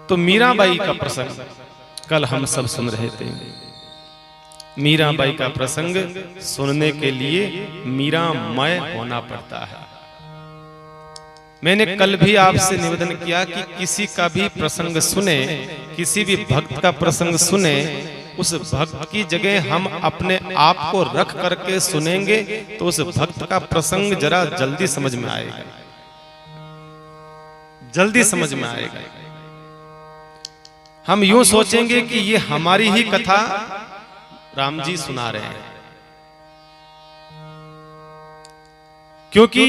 तो मीराबाई का प्रसंग कल हम सब सुन रहे थे। मीराबाई का प्रसंग सुनने के लिए मीरामय होना पड़ता है। मैंने कल भी आपसे निवेदन किया कि किसी का भी प्रसंग सुने, किसी भी भक्त का प्रसंग सुने, उस भक्त की जगह हम अपने आप को रख करके सुनेंगे तो उस भक्त का प्रसंग जरा जल्दी समझ में आएगा, जल्दी समझ में आएगा। हम यूं सोचेंगे कि ये हमारी ही कथा राम जी सुना रहे हैं, क्योंकि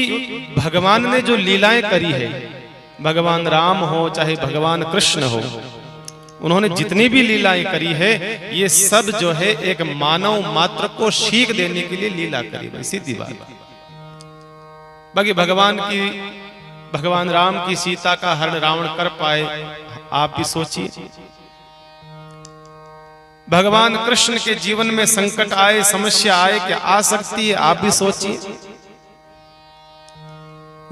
भगवान ने जो लीलाएं करी है, भगवान राम हो चाहे भगवान कृष्ण हो, उन्होंने जितनी भी लीलाएं करी है ये सब जो है एक मानव मात्र को सीख देने के लिए लीला करी है, सीधी बात। बाकी भगवान राम की सीता का हरण रावण कर पाए, आप भी सोचिए। भगवान कृष्ण के जीवन में संकट आए, समस्या आए, क्या आ सकती है, आप भी सोचिए।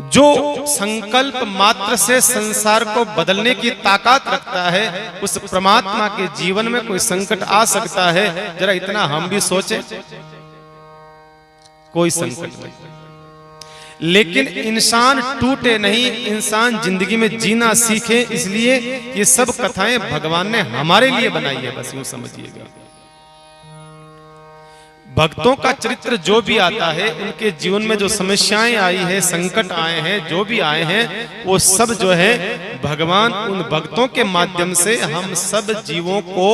जो संकल्प मात्र से संसार को बदलने की ताकत रखता है, उस परमात्मा के जीवन में कोई संकट आ सकता है, जरा इतना हम भी सोचें। कोई संकट नहीं, लेकिन इंसान टूटे नहीं, इंसान जिंदगी में जीना सीखे। इसलिए ये सब कथाएं भगवान ने हमारे लिए बनाई है, बस यूं समझिएगा। भक्तों का चरित्र जो भी आता है, उनके जीवन में जो समस्याएं आई है, संकट आए हैं, जो भी आए हैं, वो सब जो है भगवान उन भक्तों के माध्यम से हम सब जीवों को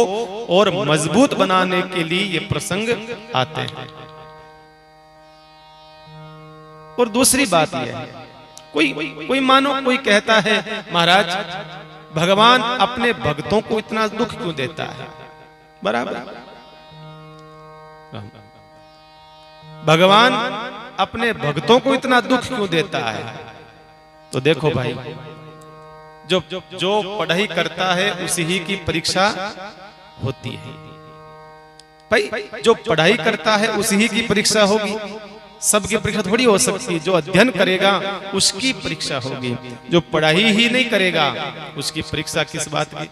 और मजबूत बनाने के लिए ये प्रसंग आते हैं। और दूसरी बात यह है, कोई मानो कोई कहता है महाराज भगवान अपने भक्तों को इतना दुख क्यों देता है? बराबर, भगवान अपने भक्तों को इतना दुख क्यों देता है? तो देखो भाई, जो पढ़ाई करता है उसी ही की परीक्षा होती है। भाई जो पढ़ाई करता है उसी ही की परीक्षा होगी, सबकी परीक्षा थोड़ी हो सकती है। जो अध्ययन करेगा उसकी परीक्षा होगी, जो पढ़ाई ही नहीं करेगा उसकी परीक्षा किस बात की?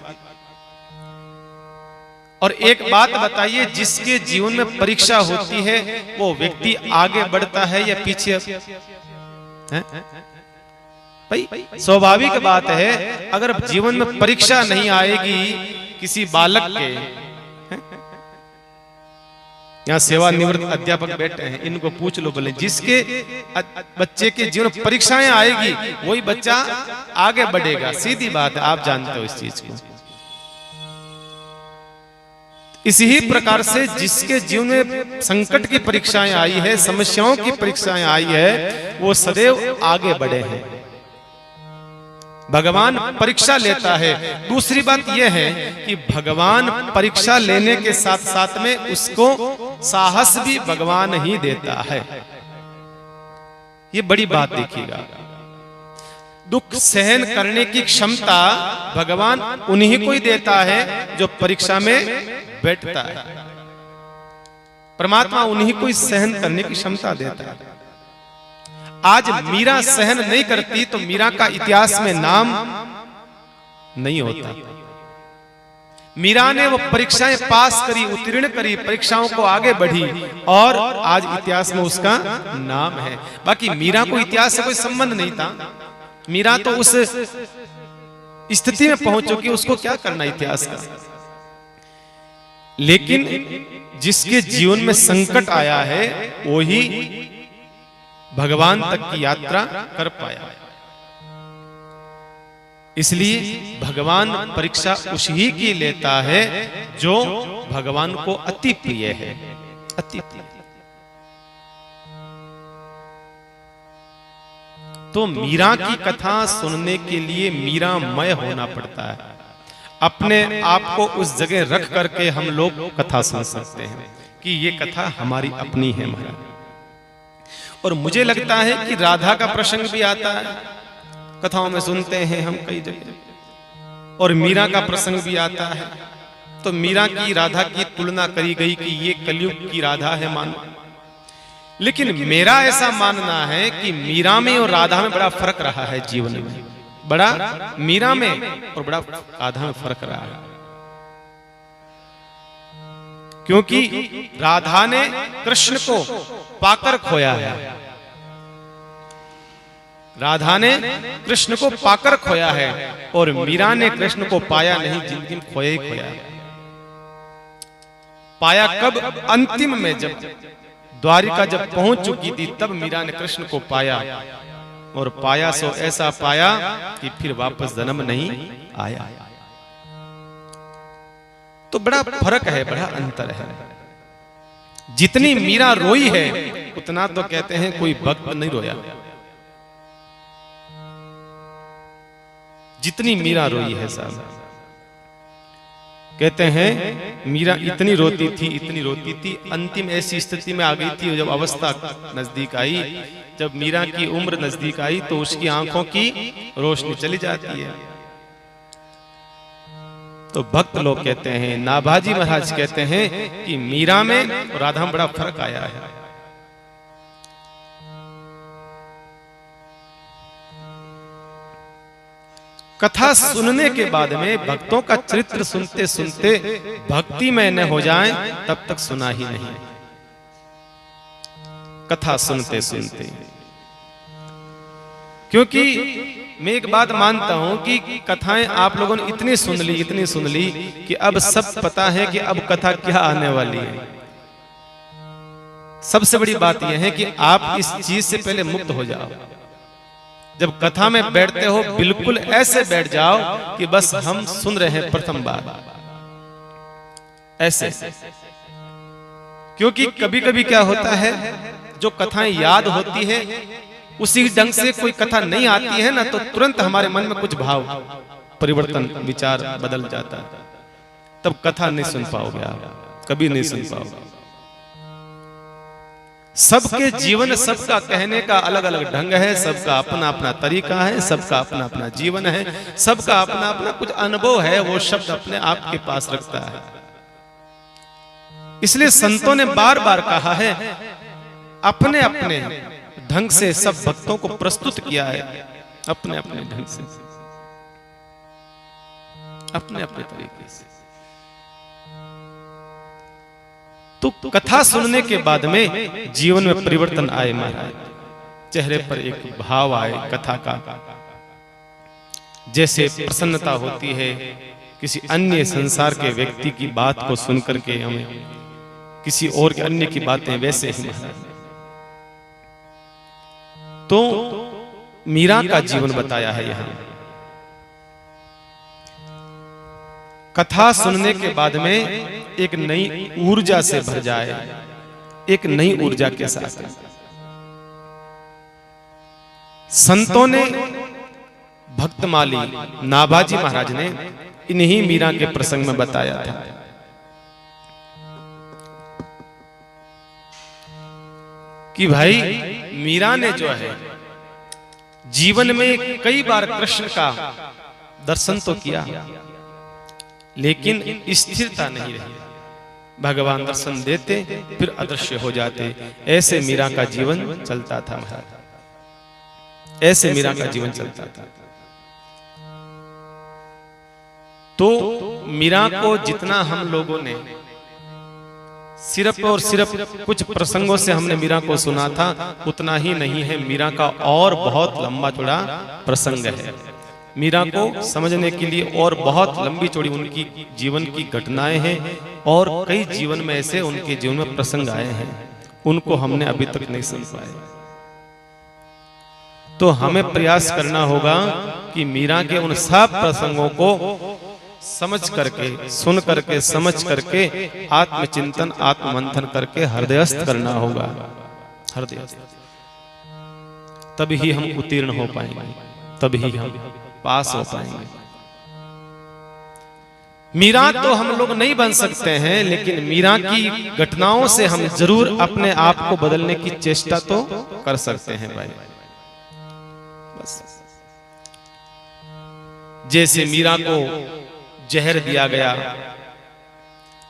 और एक बात बताइए, जिसके जीवन में परीक्षा होती है वो व्यक्ति आगे बढ़ता है या पीछे? भाई स्वाभाविक बात है, अगर जीवन में परीक्षा नहीं आएगी किसी बालक के, यहाँ सेवानिवृत्त अध्यापक बैठे हैं, इनको पूछ लो, बोले जिसके बच्चे के जीवन में परीक्षाएं आएगी वही बच्चा आगे बढ़ेगा। सीधी बात है, आप जानते हो इस चीज को। इसी ही प्रकार से जिसके जीवन में संकट की परीक्षाएं आई है, समस्याओं की परीक्षाएं आई है, वो सदैव आगे बढ़े हैं। भगवान परीक्षा लेता है। दूसरी बात यह है कि भगवान परीक्षा लेने के साथ साथ में उसको साहस भी भगवान ही देता है। ये बड़ी बात देखिएगा, दुख सहन करने की क्षमता भगवान उन्हीं को ही देता है जो परीक्षा में बैठता है। परमात्मा उन्हीं को ही सहन करने की क्षमता देता है। आज मीरा सहन नहीं करती तो मीरा का इतिहास में नाम नहीं होता। मीरा ने वो परीक्षाएं पास करी, उत्तीर्ण करी, परीक्षाओं को आगे बढ़ी और आज इतिहास में उसका नाम है। बाकी मीरा को इतिहास से कोई संबंध नहीं था। मीरा तो उस स्थिति में पहुंच चुकी, उसको क्या करना इतिहास का। लेकिन जिसके जीवन में संकट आया है वही भगवान तक की यात्रा कर पाया। इसलिए भगवान परीक्षा उसी की लेता है जो भगवान को अति प्रिय है, अति प्रिय। तो मीरा की कथा सुनने के लिए मीरामय होना पड़ता है। अपने आप को उस जगह रख करके हम लोग कथा सुन सकते हैं कि ये कथा हमारी अपनी है महाराज। और मुझे लगता है कि राधा का प्रसंग भी आता है, कथाओं में सुनते हैं हम कई जगह, और मीरा का प्रसंग भी आता है। तो मीरा की राधा की तुलना करी गई कि ये कलयुग की राधा है मानो। लेकिन मेरा ऐसा मानना है कि मीरा में और राधा में बड़ा फर्क रहा है जीवन में, बड़ा मीरा में और बड़ा राधा में फर्क रहा है, क्योंकि राधा ने कृष्ण को पाकर खोया है, राधा ने कृष्ण को पाकर खोया है, और मीरा ने कृष्ण को पाया नहीं, जिंदगी में खोया ही खोया। पाया कब? अंतिम में, जब द्वारिका जब पहुंच चुकी थी, तब मीरा ने कृष्ण को पाया, और पाया सो ऐसा पाया कि फिर वापस जन्म नहीं आया। तो बड़ा फर्क है, बड़ा अंतर है। जितनी मीरा रोई है उतना तो कहते हैं कोई भक्त नहीं रोया। जितनी मीरा रोई है साहब, कहते हैं मीरा इतनी रोती थी, इतनी रोती थी, अंतिम ऐसी स्थिति में आ गई थी, जब अवस्था नजदीक आई, जब मीरा की उम्र नजदीक आई, तो उसकी आंखों की रोशनी चली जाती है। तो भक्त लोग कहते हैं, नाभाजी महाराज कहते हैं कि मीरा में और राधा में बड़ा फर्क आया है। कथा सुनने के बाद में भक्तों का चरित्र सुनते सुनते भक्ति में न हो जाएं, तब तक सुना ही नहीं। कथा सुनते सुनते, क्योंकि मैं एक बात मानता हूं कि कथाएं आप लोगों ने इतनी सुन ली कि अब सब पता है कि अब कथा क्या आने वाली है। सबसे बड़ी बात यह है कि आप इस चीज से पहले मुक्त हो जाओ। जब कथा में बैठते हो बिल्कुल ऐसे बैठ जाओ कि बस हम सुन रहे हैं प्रथम बार, ऐसे। क्योंकि कभी कभी क्या होता है, जो कथाएं याद होती है उसी ढंग से कोई कथा नहीं आती है ना, तो तुरंत हमारे मन में कुछ भाव परिवर्तन, विचार बदल जाता है, तब कथा नहीं सुन पाओगे आप, कभी नहीं सुन पाओगे। सबके जीवन, सबका कहने का अलग अलग ढंग है, सबका अपना अपना तरीका है, सबका अपना अपना जीवन है, सबका अपना अपना कुछ अनुभव है, वो शब्द अपने आप के पास रखता है। इसलिए संतों ने बार बार कहा है, अपने अपने ढंग से सब भक्तों को प्रस्तुत किया है, अपने अपने ढंग से, अपने अपने तरीके से। तो कथा सुनने के बाद में जीवन में परिवर्तन आए महाराज, चेहरे पर एक भाव आए कथा का, जैसे प्रसन्नता होती है किसी अन्य संसार के व्यक्ति की बात को सुनकर के हमें किसी और के अन्य की बातें, वैसे ही महाराज। तो मीरा का जीवन बताया है यहां। कथा सुनने के बाद में एक नई ऊर्जा से भर जाए, एक नई ऊर्जा के साथ संतों ने, भक्तमाली नाभाजी महाराज ने इन्हीं मीरा के प्रसंग में बताया था कि भाई मीरा ने जो है जीवन में कई बार कृष्ण का दर्शन तो किया, लेकिन स्थिरता नहीं रही। भगवान दर्शन देते फिर अदृश्य हो जाते, ऐसे मीरा का जीवन चलता था महाराज, ऐसे मीरा का जीवन चलता था। तो मीरा को जितना हम लोगों ने सिर्फ और सिर्फ कुछ प्रसंगों से हमने मीरा को सुना था, उतना ही नहीं है, मीरा का और बहुत लंबा चौड़ा प्रसंग है। मीरा को समझने के लिए और बहुत लंबी चौड़ी उनकी जीवन की घटनाएं हैं, और कई जीवन में ऐसे उनके जीवन में प्रसंग आए हैं, उनको हमने अभी तक नहीं सुन पाए। तो हमें प्रयास करना होगा कि मीरा के उन सब प्रसंगों को समझ करके, सुन करके, समझ करके, आत्मचिंतन, आत्ममंथन करके हृदयस्थ करना होगा, हृदयस्थ। तभी हम उत्तीर्ण हो पाएंगे, तभी हम पास हो पाएंगे। मीरा तो हम लोग नहीं बन सकते हैं, लेकिन मीरा की घटनाओं से हम जरूर अपने आप को बदलने की चेष्टा तो कर सकते हैं भाई। बस जैसे मीरा को जहर दिया गया,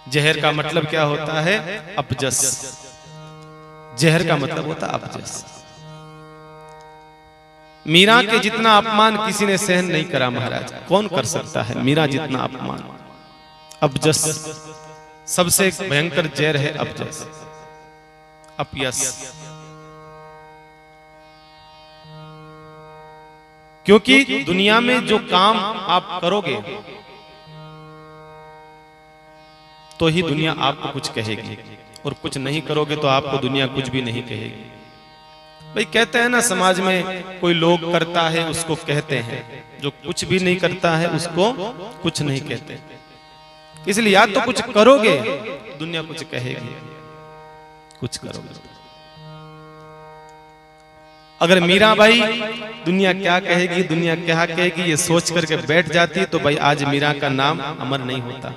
जहर का मतलब क्या होता है? अपजस। जहर का मतलब होता है अपजस। मीरा के जितना अपमान किसी ने सहन नहीं करा महाराज। कौन कर सकता है मीरा जितना अपमान। अपजस सबसे भयंकर जहर है अपजस, अपयस। क्योंकि दुनिया में जो काम आप करोगे तो ही दुनिया आपको कुछ कहेगी, और कुछ नहीं करोगे तो आपको दुनिया कुछ भी नहीं कहेगी। भाई कहते हैं ना समाज में, कोई लोग करता है उसको कहते हैं, जो कुछ भी नहीं करता है उसको कुछ नहीं कहते। इसलिए या तो कुछ करोगे दुनिया कुछ कहेगी, कुछ करोगे। अगर मीरा भाई दुनिया क्या कहेगी दुनिया क्या कहेगी ये सोच करके बैठ जाती तो भाई आज मीरा का नाम अमर नहीं होता।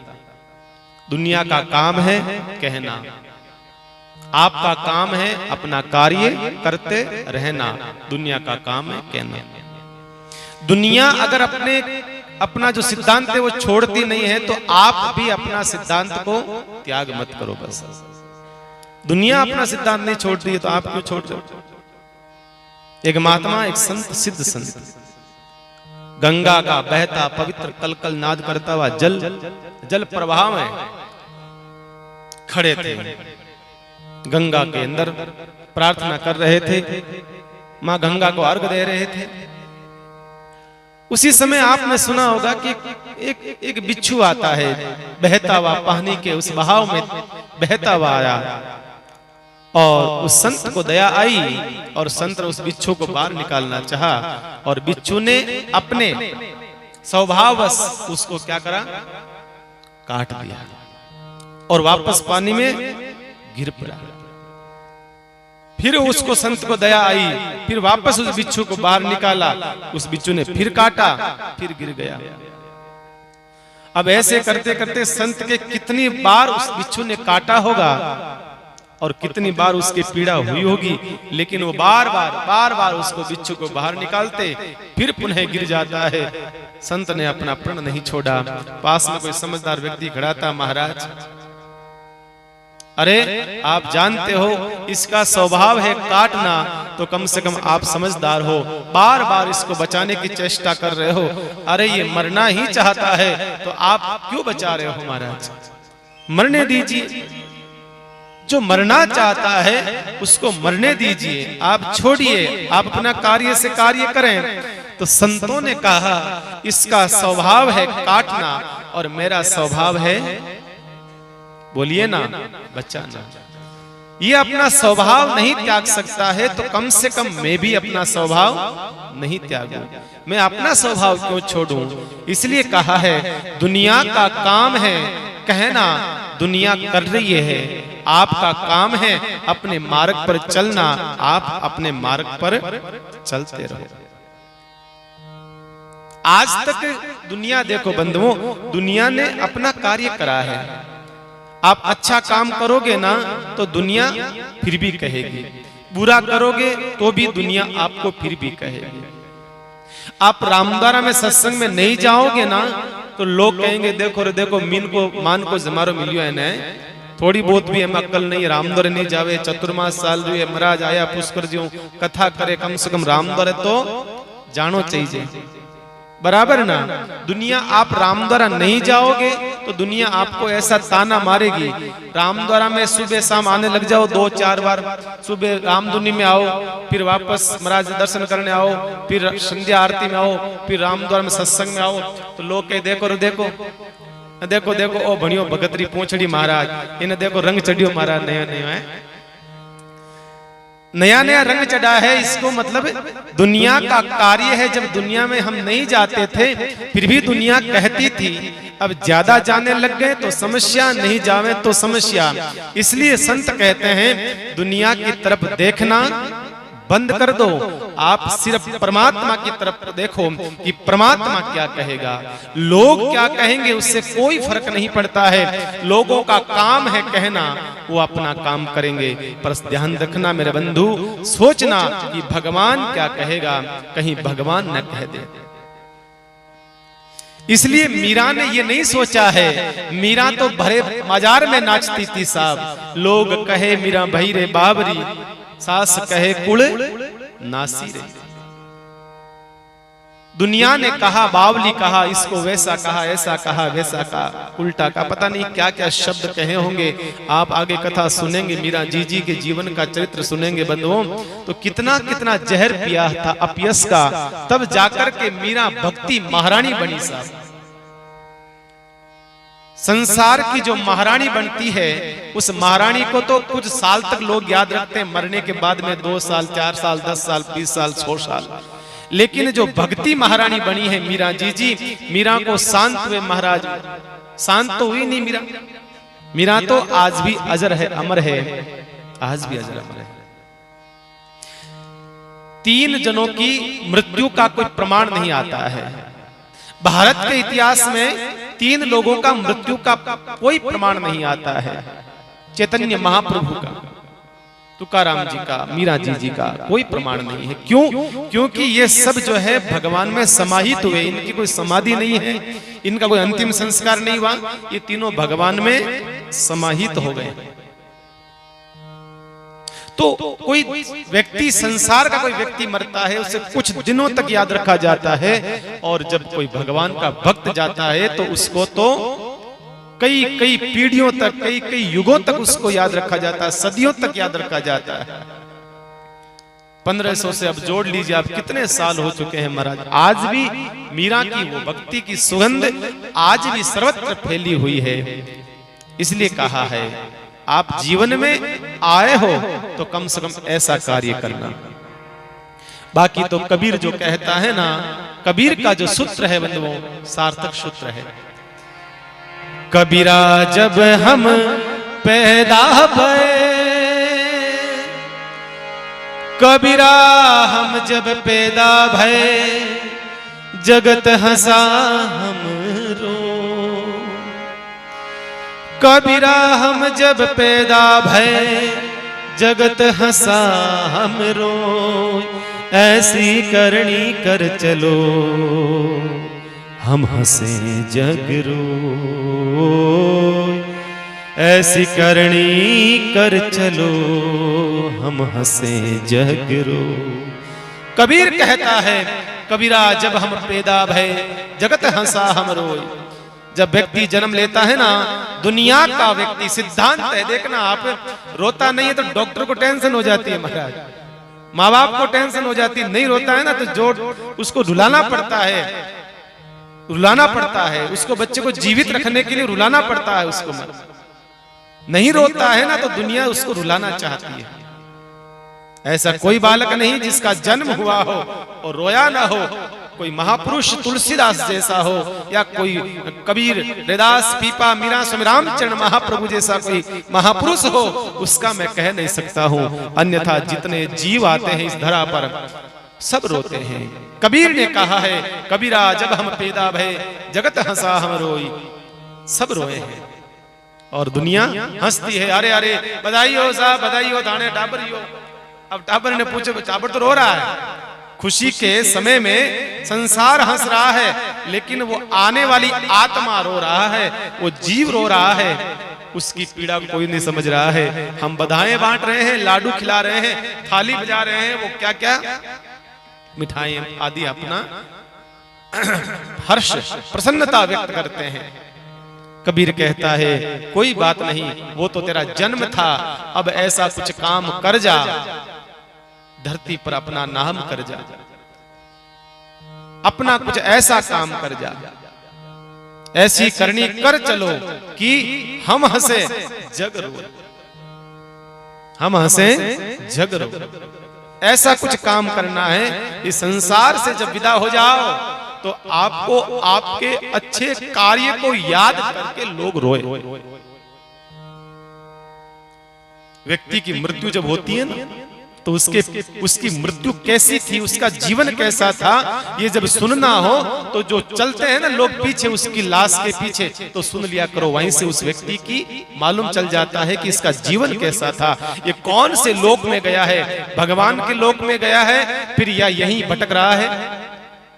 दुनिया का काम है कहना, आपका काम है अपना कार्य करते रहना। दुनिया का काम है कहना। दुनिया अगर अपना जो सिद्धांत है वो छोड़ती नहीं है तो आप भी अपना सिद्धांत को त्याग मत करो। बस दुनिया अपना सिद्धांत नहीं छोड़ रही है तो आप क्यों छोड़ रहे हो। एक महात्मा, एक संत, सिद्ध संत, गंगा का बहता पवित्र कलकल नाद करता हुआ जल प्रवाह में खड़े थे। गंगा के अंदर प्रार्थना कर रहे थे, मां गंगा को अर्घ दे रहे थे। उसी समय आपने सुना होगा कि एक बिच्छू आता है, बहता हुआ पानी के उस बहाव में बहता हुआ आया, और उस संत को दया आई और संत ने उस बिच्छू को बाहर निकालना चाहा, और बिच्छू ने अपने स्वभाववश उसको क्या करा, काट दिया और वापस पानी में गिर पड़ा। फिर उसको संत को दया आई, फिर वापस उस बिच्छू को बाहर निकाला, उस बिच्छू ने फिर काटा, फिर गिर गया। अब ऐसे करते करते संत के कितनी बार उस बिच्छू ने काटा होगा और कितनी बार उसकी पीड़ा हुई होगी, लेकिन वो बार बार उसको बिच्छू को बाहर निकालते फिर पुनः गिर जाता है। संत ने अपना प्रण नहीं छोड़ा। पास में कोई समझदार व्यक्ति खड़ा था, महाराज अरे आप जानते हो इसका स्वभाव है काटना, तो कम से कम आप समझदार हो, बार बार इसको बचाने की चेष्टा कर रहे हो। अरे ये मरना ही चाहता है तो आप क्यों बचा रहे हो महाराज, मरने दीजिए। जो मरना चाहता है उसको मरने दीजिए, आप छोड़िए, आप अपना कार्य से कार्य करें। तो संतों ने कहा इसका स्वभाव है काटना और मेरा स्वभाव है, बोलिए ना, बचाना। ये अपना स्वभाव नहीं त्याग सकता है तो कम से कम मैं भी अपना स्वभाव नहीं त्यागूं। मैं अपना स्वभाव क्यों छोड़ूं। इसलिए कहा है दुनिया का काम है कहना, दुनिया कर रही है, आपका काम है अपने मार्ग पर चलना, आप अपने मार्ग पर चलते रहो। आज तक दुनिया देखो बंधुओं, दुनिया ने अपना कार्य करा है। आप अच्छा काम करोगे ना तो दुनिया फिर भी कहेगी, बुरा करोगे तो भी दुनिया आपको फिर भी कहेगी। आप रामद्वारा में सत्संग में नहीं जाओगे ना तो लोग कहेंगे देखो रे देखो मीन को मान को जमारो मिलियो है ने, थोड़ी बहुत भी हम अक्ल नहीं, रामद्वारे नहीं जावे, चतुर्मास साल जो है महाराज आया पुष्कर जी कथा करे, कम से कम रामद्वारे तो जानो चाहिए, बराबर ना। दुनिया आप रामद्वारा नहीं जाओगे तो दुनिया आपको ऐसा ताना मारेगी। रामद्वारा में सुबह शाम आने लग जाओ, 2-4 बार सुबह रामधुनी में आओ, फिर वापस महाराज दर्शन करने आओ, फिर संध्या आरती में आओ, फिर रामद्वारा में सत्संग में आओ, तो लोग कहे देखो देखो देखो देखो ओ भणियो भगतरी पूछड़ी महाराज, इन्हें देखो रंग चढ़ियो महाराज, नया नया है, नया नया रंग चढ़ा है। इसको मतलब दुनिया का कार्य है। जब दुनिया में हम नहीं जाते थे फिर भी दुनिया कहती थी, अब ज्यादा जाने लग गए तो समस्या, नहीं जावे तो समस्या। इसलिए संत कहते हैं दुनिया की तरफ देखना बंद कर दो, आप सिर्फ परमात्मा की तरफ देखो कि परमात्मा क्या कहेगा। लोग क्या कहेंगे उससे कोई फर्क नहीं पड़ता है, लोगों का काम है कहना, वो अपना काम करेंगे। पर ध्यान रखना मेरे बंधु, सोचना कि भगवान क्या कहेगा, कहीं भगवान न कह दे। इसलिए मीरा ने ये नहीं सोचा है, मीरा तो भरे बाजार में नाचती थी साहब, लोग कहे मीरा भई रे बाबरी, सास कहे कुड़ नासी रे। दुनिया ने कहा, बावली कहा, इसको वैसा कहा, ऐसा कहा, वैसा कहा, उल्टा कहा, पता नहीं क्या क्या शब्द कहे होंगे। आप आगे कथा सुनेंगे, मीरा जी के जीवन का चरित्र सुनेंगे बंधुओं, तो कितना कितना जहर पिया था अपयस का, तब जाकर के मीरा भक्ति महारानी बनी। साहब, संसार की जो महारानी बनती है, उस महारानी को तो कुछ साल तक लोग याद रखते हैं, मरने के बाद में 2 साल, 4 साल, 10 साल, 20 साल, 100 साल। लेकिन जो भक्ति महारानी बनी है मीरा जी, मीरा को शांत हुए महाराज, शांत तो हुई नहीं मीरा, मीरा तो आज भी अजर है, अमर है, आज भी अजर अमर है। 3 जनों की मृत्यु का कोई प्रमाण नहीं आता है भारत के इतिहास में। 3 लोगों का मृत्यु का कोई प्रमाण नहीं आता है। चैतन्य महाप्रभु का, तुकाराम जी का, मीरा जी का कोई प्रमाण नहीं है। क्यों? क्योंकि ये सब जो है भगवान में समाहित हुए, इनकी कोई समाधि नहीं है, इनका कोई अंतिम संस्कार नहीं हुआ, ये तीनों भगवान में समाहित हो गए। तो कोई व्यक्ति, संसार का कोई व्यक्ति मरता है, उसे कुछ दिनों तक याद रखा जाता है, और जब कोई भगवान का भक्त जाता है तो उसको तो कई कई पीढ़ियों तक, कई कई युगों तक उसको याद रखा जाता है, सदियों तक याद रखा जाता है। 1500 से अब जोड़ लीजिए आप कितने साल हो चुके हैं महाराज, आज भी मीरा की वो भक्ति की सुगंध आज भी सर्वत्र फैली हुई है। इसलिए कहा है, आप जीवन में आए हो तो कम से कम ऐसा कार्य करना। बाकी तो कबीर जो कहता है ना, कबीर का जो सूत्र है बंधुओं, सार्थक सूत्र है। कबीरा जब हम पैदा भये, कबीरा हम जब पैदा भये, जगत हंसा हम रो। कबीरा हम जब पैदा भये, जगत हंसा हम रो। ऐसी करनी कर चलो, हम हंसे जग रो। ऐसी करनी कर चलो, हम हंसे जग रो। कबीर कहता है, कबीरा जब हम पैदा भये, जगत हंसा हम रोए। जब व्यक्ति जन्म लेता है ना, दुनिया का व्यक्ति, सिद्धांत है, देखना आप, रोता नहीं है तो डॉक्टर को टेंशन हो जाती है महाराज, माँ बाप को टेंशन हो जाती है, नहीं रोता है ना तो जोड़ उसको रुलाना पड़ता है, रुलाना पड़ता है उसको, बच्चे को जीवित रखने के लिए रुलाना पड़ता है उसको। नहीं रोता है ना तो दुनिया उसको रुलाना चाहती है। ऐसा कोई बालक नहीं जिसका जन्म हुआ हो और रोया ना हो। कोई महापुरुष तुलसीदास जैसा हो, या कोई कबीर, रैदास, पीपा, मीरा, स्वामी रामचरण महाप्रभु जैसा कोई महापुरुष हो, उसका मैं कह नहीं सकता हूं। अन्यथा जितने जीव आते हैं इस धरा पर सब रोते हैं। कबीर ने कहा है, कबीरा जब हम पैदा भये, जगत हंसा हम रोई। सब रोए हैं और दुनिया हंसती है। अरे अरे बधाई हो साहब, बधाई हो, दाने टाबर हो। अब टाबर ने पूछे, टाबर तो रो रहा है। खुशी के समय में संसार हंस रहा है, लेकिन वो आने वाली आत्मा रो रहा है, वो जीव रो रहा है, उसकी पीड़ा कोई नहीं समझ रहा है। हम बधाएं बांट रहे हैं, लाडू खिला रहे हैं, थाली बजा रहे हैं, वो क्या क्या मिठाई आदि अपना हर्ष, प्रसन्नता व्यक्त करते हैं। कबीर कहता है, कोई बात नहीं, वो तो तेरा जन्म था, अब ऐसा कुछ काम कर जा, धरती पर अपना नाम कर जा, अपना कुछ ऐसा काम कर जा, ऐसी करनी कर चलो कि हम हंसे जग रो, हम हंसे जग रो। ऐसा कुछ काम करना है। इस संसार से जब विदा हो जाओ तो आपको आपके अच्छे कार्य को याद करके लोग रोए। व्यक्ति की मृत्यु जब होती है ना, तो उसकी मृत्यु कैसी थी, उसका जीवन कैसा था, ये जब सुनना हो तो जो चलते हैं ना लोग पीछे उसकी लाश के पीछे, तो सुन लिया करो। वहीं से उस व्यक्ति की मालूम चल जाता है कि इसका जीवन कैसा था, ये कौन से लोक में गया है, भगवान के लोक में गया है फिर या यहीं भटक रहा है।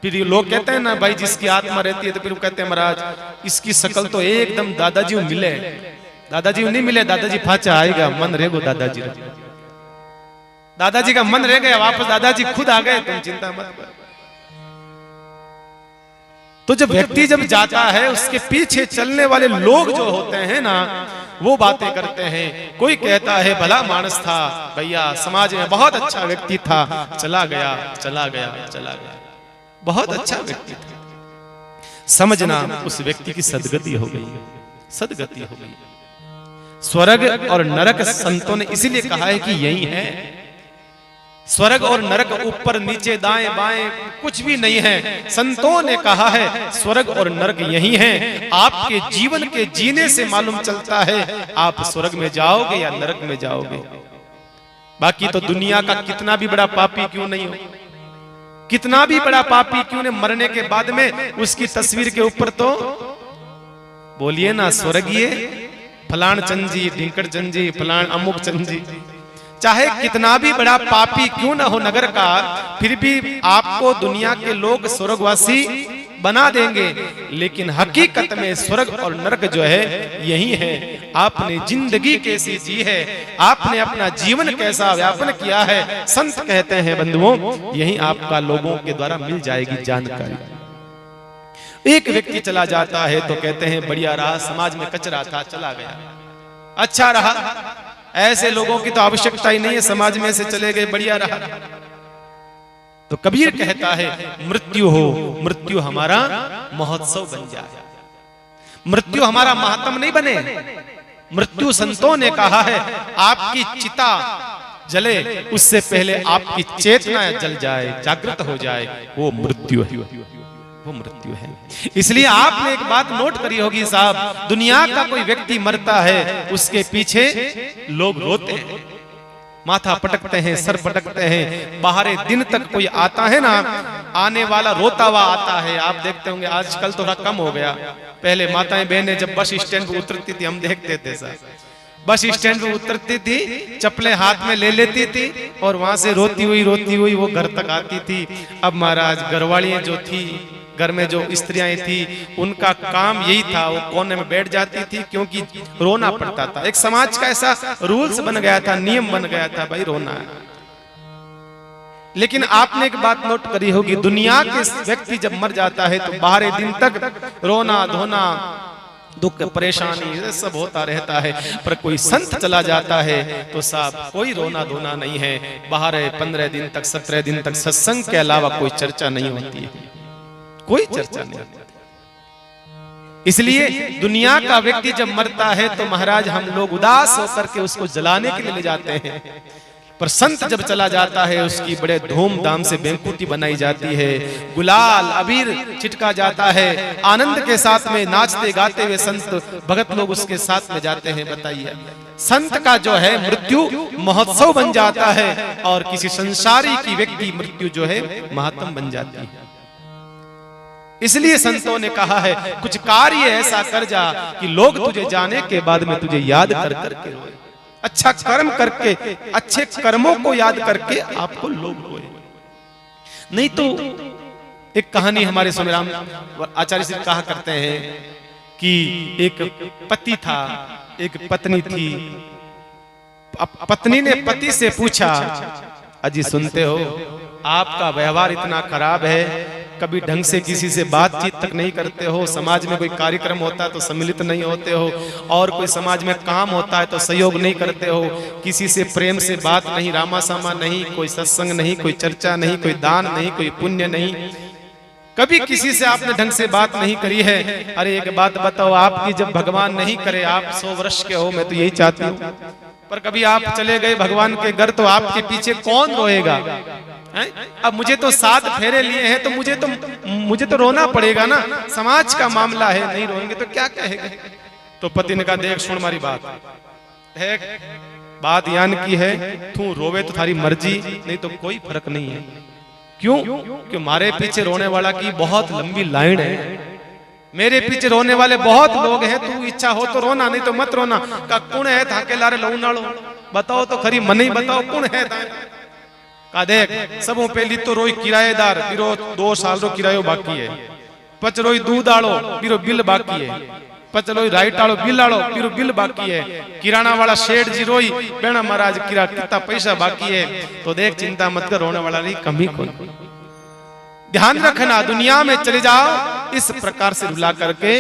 फिर ये लोग कहते हैं ना भाई, जिसकी आत्मा रहती है, तो फिर वो कहते हैं महाराज इसकी शकल तो एकदम दादाजी मिले, दादाजी नहीं मिले, दादाजी फाचा आएगा, मन रहेगो दादाजी, दादाजी का मन रह गया, वापस दादाजी खुद आ गए, तुम चिंता मत करो। तो जब व्यक्ति जब जाता है, उसके पीछे चलने वाले लोग जो होते हैं ना, वो बातें करते हैं। कोई कहता है भला मानस था भैया, समाज में बहुत अच्छा व्यक्ति था, चला गया चला गया चला गया, बहुत अच्छा व्यक्ति था। समझना उस व्यक्ति की सदगति हो गई, सदगति हो गई। स्वर्ग और नरक संतों ने इसीलिए कहा है कि यही है। स्वर्ग और नरक ऊपर नीचे दाएं बाएं कुछ भी नहीं है। संतों ने कहा है स्वर्ग और नरक यही है। आपके जीवन के जीने से मालूम चलता है आप स्वर्ग में जाओगे या नरक में जाओगे। बाकी तो दुनिया का कितना भी बड़ा पापी क्यों नहीं हो, कितना भी बड़ा पापी क्यों नहीं, मरने के बाद में उसकी तस्वीर के ऊपर तो बोलिए ना स्वर्गीय फलान चंद जी, ढिंकड़ चंद जी, फलान अमुक चंद जी। चाहे कितना भी बड़ा पापी क्यों ना हो नगर का, फिर भी आपको दुनिया के लोग स्वर्गवासी बना देंगे। लेकिन हकीकत में स्वर्ग और नरक जो है यही है। आपने जिंदगी कैसी जी है, आपने अपना जीवन कैसा व्यापन किया है, संत कहते हैं बंधुओं यही आपका लोगों के द्वारा मिल जाएगी जानकारी। एक व्यक्ति चला जाता है तो कहते हैं बढ़िया रहा, समाज में कचरा था चला गया, अच्छा रहा। ऐसे लोगों की तो आवश्यकता ही नहीं है, समाज में से चले गए बढ़िया रहा। तो कबीर कहता है मृत्यु हो, मृत्यु हमारा महोत्सव बन जाए, मृत्यु हमारा महात्म नहीं बने। मृत्यु संतों ने कहा है आपकी चिता जले उससे पहले आपकी चेतना जल जाए, जागृत हो जाए, वो मृत्यु है, वो मृत्यु है। इसलिए आपने एक बात नोट करी होगी साहब, दुनिया का कोई व्यक्ति मरता है उसके पीछे लोग रोते हैं, माथा पटकते हैं, सर पटकते हैं। बाहर दिन तक कोई आता है ना, आने वाला रोता हुआ आता है। आप देखते होंगे आजकल थोड़ा कम हो गया, पहले माताएं बहनें जब बस स्टैंड पे उतरती थी हम देखते थे साहब, बस स्टैंड पे उतरती थी, चप्पलें हाथ में ले लेती थी और वहां से रोती हुई वो घर तक आती थी। अब महाराज घरवालियां जो थी, घर में जो स्त्रियां थी, उनका काम यही था, वो कोने में बैठ जाती थी क्योंकि रोना पड़ता था। एक समाज का ऐसा रूल्स बन गया था, नियम बन गया था, भाई रोना है। लेकिन आपने एक बात नोट करी होगी, दुनिया के व्यक्ति जब मर जाता है तो बाहर दिन तक रोना धोना, दुख परेशानी सब होता रहता है। पर कोई संत चला जाता है तो साहब कोई रोना धोना नहीं है। बाहर 15 दिन तक 17 दिन तक सत्संग के अलावा कोई चर्चा नहीं होती है, कोई चर्चा नहीं। इसलिए दुनिया का व्यक्ति जब मरता है तो महाराज हम लोग उदास होकर के उसको जलाने के लिए ले जाते हैं। पर संत जब चला जाता है उसकी बड़े धूमधाम से बेंकुटी बनाई जाती है, गुलाल अबीर छिटका जाता है, आनंद के साथ में नाचते गाते हुए संत भगत लोग उसके साथ में जाते हैं। बताइए संत का जो है मृत्यु महोत्सव बन जाता है और किसी संसारी की व्यक्ति मृत्यु जो है महात्म बन जाती है। इसलिए संतों ने कहा है कुछ कार्य ऐसा कर जा कि लोग तुझे जाने के बाद में तुझे याद कर करके रोए। अच्छा कर्म करके, अच्छे कर्मों को याद करके आपको लोग रोए। नहीं तो एक कहानी हमारे स्वामी राम आचार्य जी कहा करते हैं कि एक पति था, एक पत्नी थी। पत्नी ने पति से पूछा अजी सुनते हो आपका व्यवहार इतना खराब है, कभी ढंग से किसी से बातचीत तक नहीं करते हो, समाज में कोई कार्यक्रम होता है तो सम्मिलित नहीं होते हो, और कोई समाज में काम होता है तो सहयोग नहीं करते हो, किसी से प्रेम से बात नहीं, रामा सामा नहीं, कोई सत्संग नहीं, कोई चर्चा नहीं, कोई दान नहीं, कोई पुण्य नहीं, कभी किसी से आपने ढंग से बात नहीं करी है। अरे एक बात बताओ, आपकी जब भगवान नहीं करे, आप 100 वर्ष के हो, मैं तो यही चाहती हूँ, पर कभी आप चले गए भगवान के घर तो आपके पीछे कौन रोएगा? अब मुझे तो 7 फेरे लिए हैं तो मुझे तो रोना पड़ेगा ना, समाज का मामला है, नहीं रोएंगे तो क्या कहेगा? तो पति ने कहा देख सुन हमारी बात यान की है, तू रोवे तो थारी मर्जी, नहीं तो कोई फर्क नहीं है। क्यों? क्योंकि हमारे पीछे रोने वाला की बहुत लंबी लाइन है, मेरे पीछे रोने वाले बहुत लोग हैं, तू इच्छा हो तो रोना, नहीं तो मत रोना। का कुण है थाके लारे लऊ नालो, बताओ तो खरी मन ही बताओ कुण है का? देख सबों पहली तो रोई किराएदार, बिरो 2 साल रो किरायो बाकी है, पच रोई दूध आलो बिरो बिल बाकी है, पच रोई राइट आलो बिल आलो बिरो बिल बाकी है, किराना वाला शेठ जी रोई बेना महाराज किरा कितना पैसा बाकी है। तो देख चिंता मत कर, रोने वाला नहीं कमी कौन। ध्यान रखना, दुनिया में चले जाओ इस प्रकार से रुला करके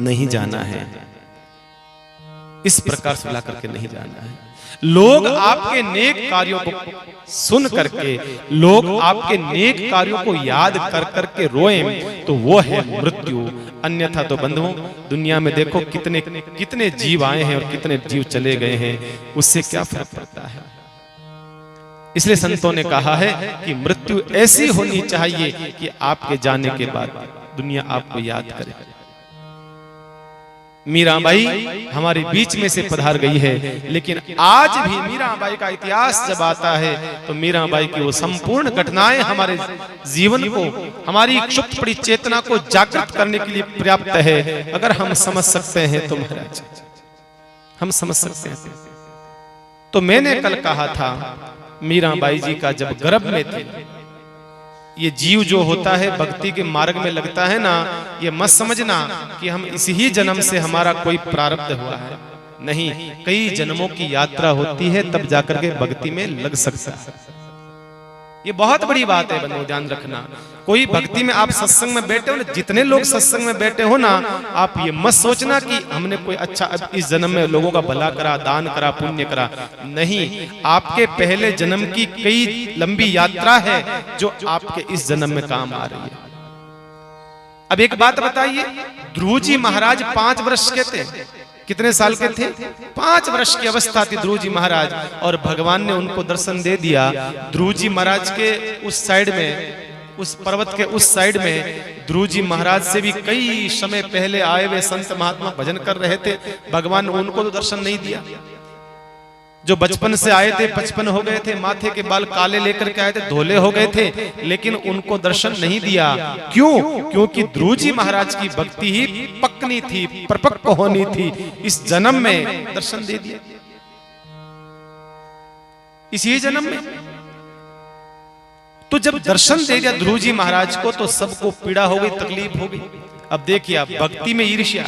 नहीं जाना है, इस प्रकार से रुला करके नहीं जाना है। लोग आपके नेक कार्यों को सुन करके, लोग आपके नेक कार्यों को याद कर करके रोएं तो वो है मृत्यु। अन्यथा तो बंधुओं, दुनिया में देखो कितने कितने जीव आए हैं और कितने जीव चले गए हैं, उससे क्या फर्क पड़ता है। इसलिए संतों ने कहा है कि मृत्यु ऐसी होनी चाहिए कि आपके जाने के बाद दुनिया आपको याद करे। मीराबाई हमारे बीच में से पधार गई है, लेकिन आज भी मीराबाई का इतिहास जब आता है तो मीराबाई की वो संपूर्ण घटनाएं हमारे जीवन को, हमारी क्षुब्ध पड़ी चेतना को जागृत करने के लिए पर्याप्त है। अगर हम समझ सकते हैं तो महाराज, हम समझ सकते हैं। तो मैंने कल कहा था, मीराबाई जी का जब गर्भ में थे, ये जीव जो होता है भक्ति के मार्ग में लगता है ना, ये मत समझना कि हम इसी ही जन्म से हमारा कोई प्रारब्ध हुआ है, नहीं, कई जन्मों की यात्रा होती है तब जाकर के भक्ति में लग सकता है। ये बहुत बड़ी बात है बंधुओं, ध्यान रखना। कोई भक्ति में आप सत्संग में बैठे हो ना, जितने लोग सत्संग में बैठे हो ना, आप ये मत सोचना कि हमने कोई अच्छा इस जन्म में लोगों का भला करा, दान करा, पुण्य करा, नहीं, आपके पहले जन्म की कई लंबी यात्रा है जो आपके इस जन्म में काम आ रही है। अब एक बात बताइए, ध्रुव जी महाराज 5 वर्ष के थे, कितने साल के थे? 5 वर्ष की अवस्था थी ध्रुव जी महाराज, और भगवान ने उनको दर्शन दे दिया। ध्रुव जी महाराज के उस साइड में, उस पर्वत के उस साइड में ध्रुव जी महाराज से भी कई समय पहले आए हुए संत महात्मा भजन कर रहे थे, भगवान ने उनको तो दर्शन नहीं दिया। जो बचपन से आए थे 55 हो गए थे, माथे के बाल काले लेकर के आए थे, धोले हो गए थे, लेकिन उनको दर्शन नहीं दिया। क्यों? क्योंकि ध्रुव जी महाराज की भक्ति ही पक्नी थी, परिपक्व होनी थी, इस जन्म में दर्शन दे दिया, इसी जन्म में। तो जब दर्शन दे दिया ध्रुव जी महाराज को तो सबको पीड़ा हो गई, तकलीफ हो गई। अब देखिए, आप भक्ति में ईर्ष्या,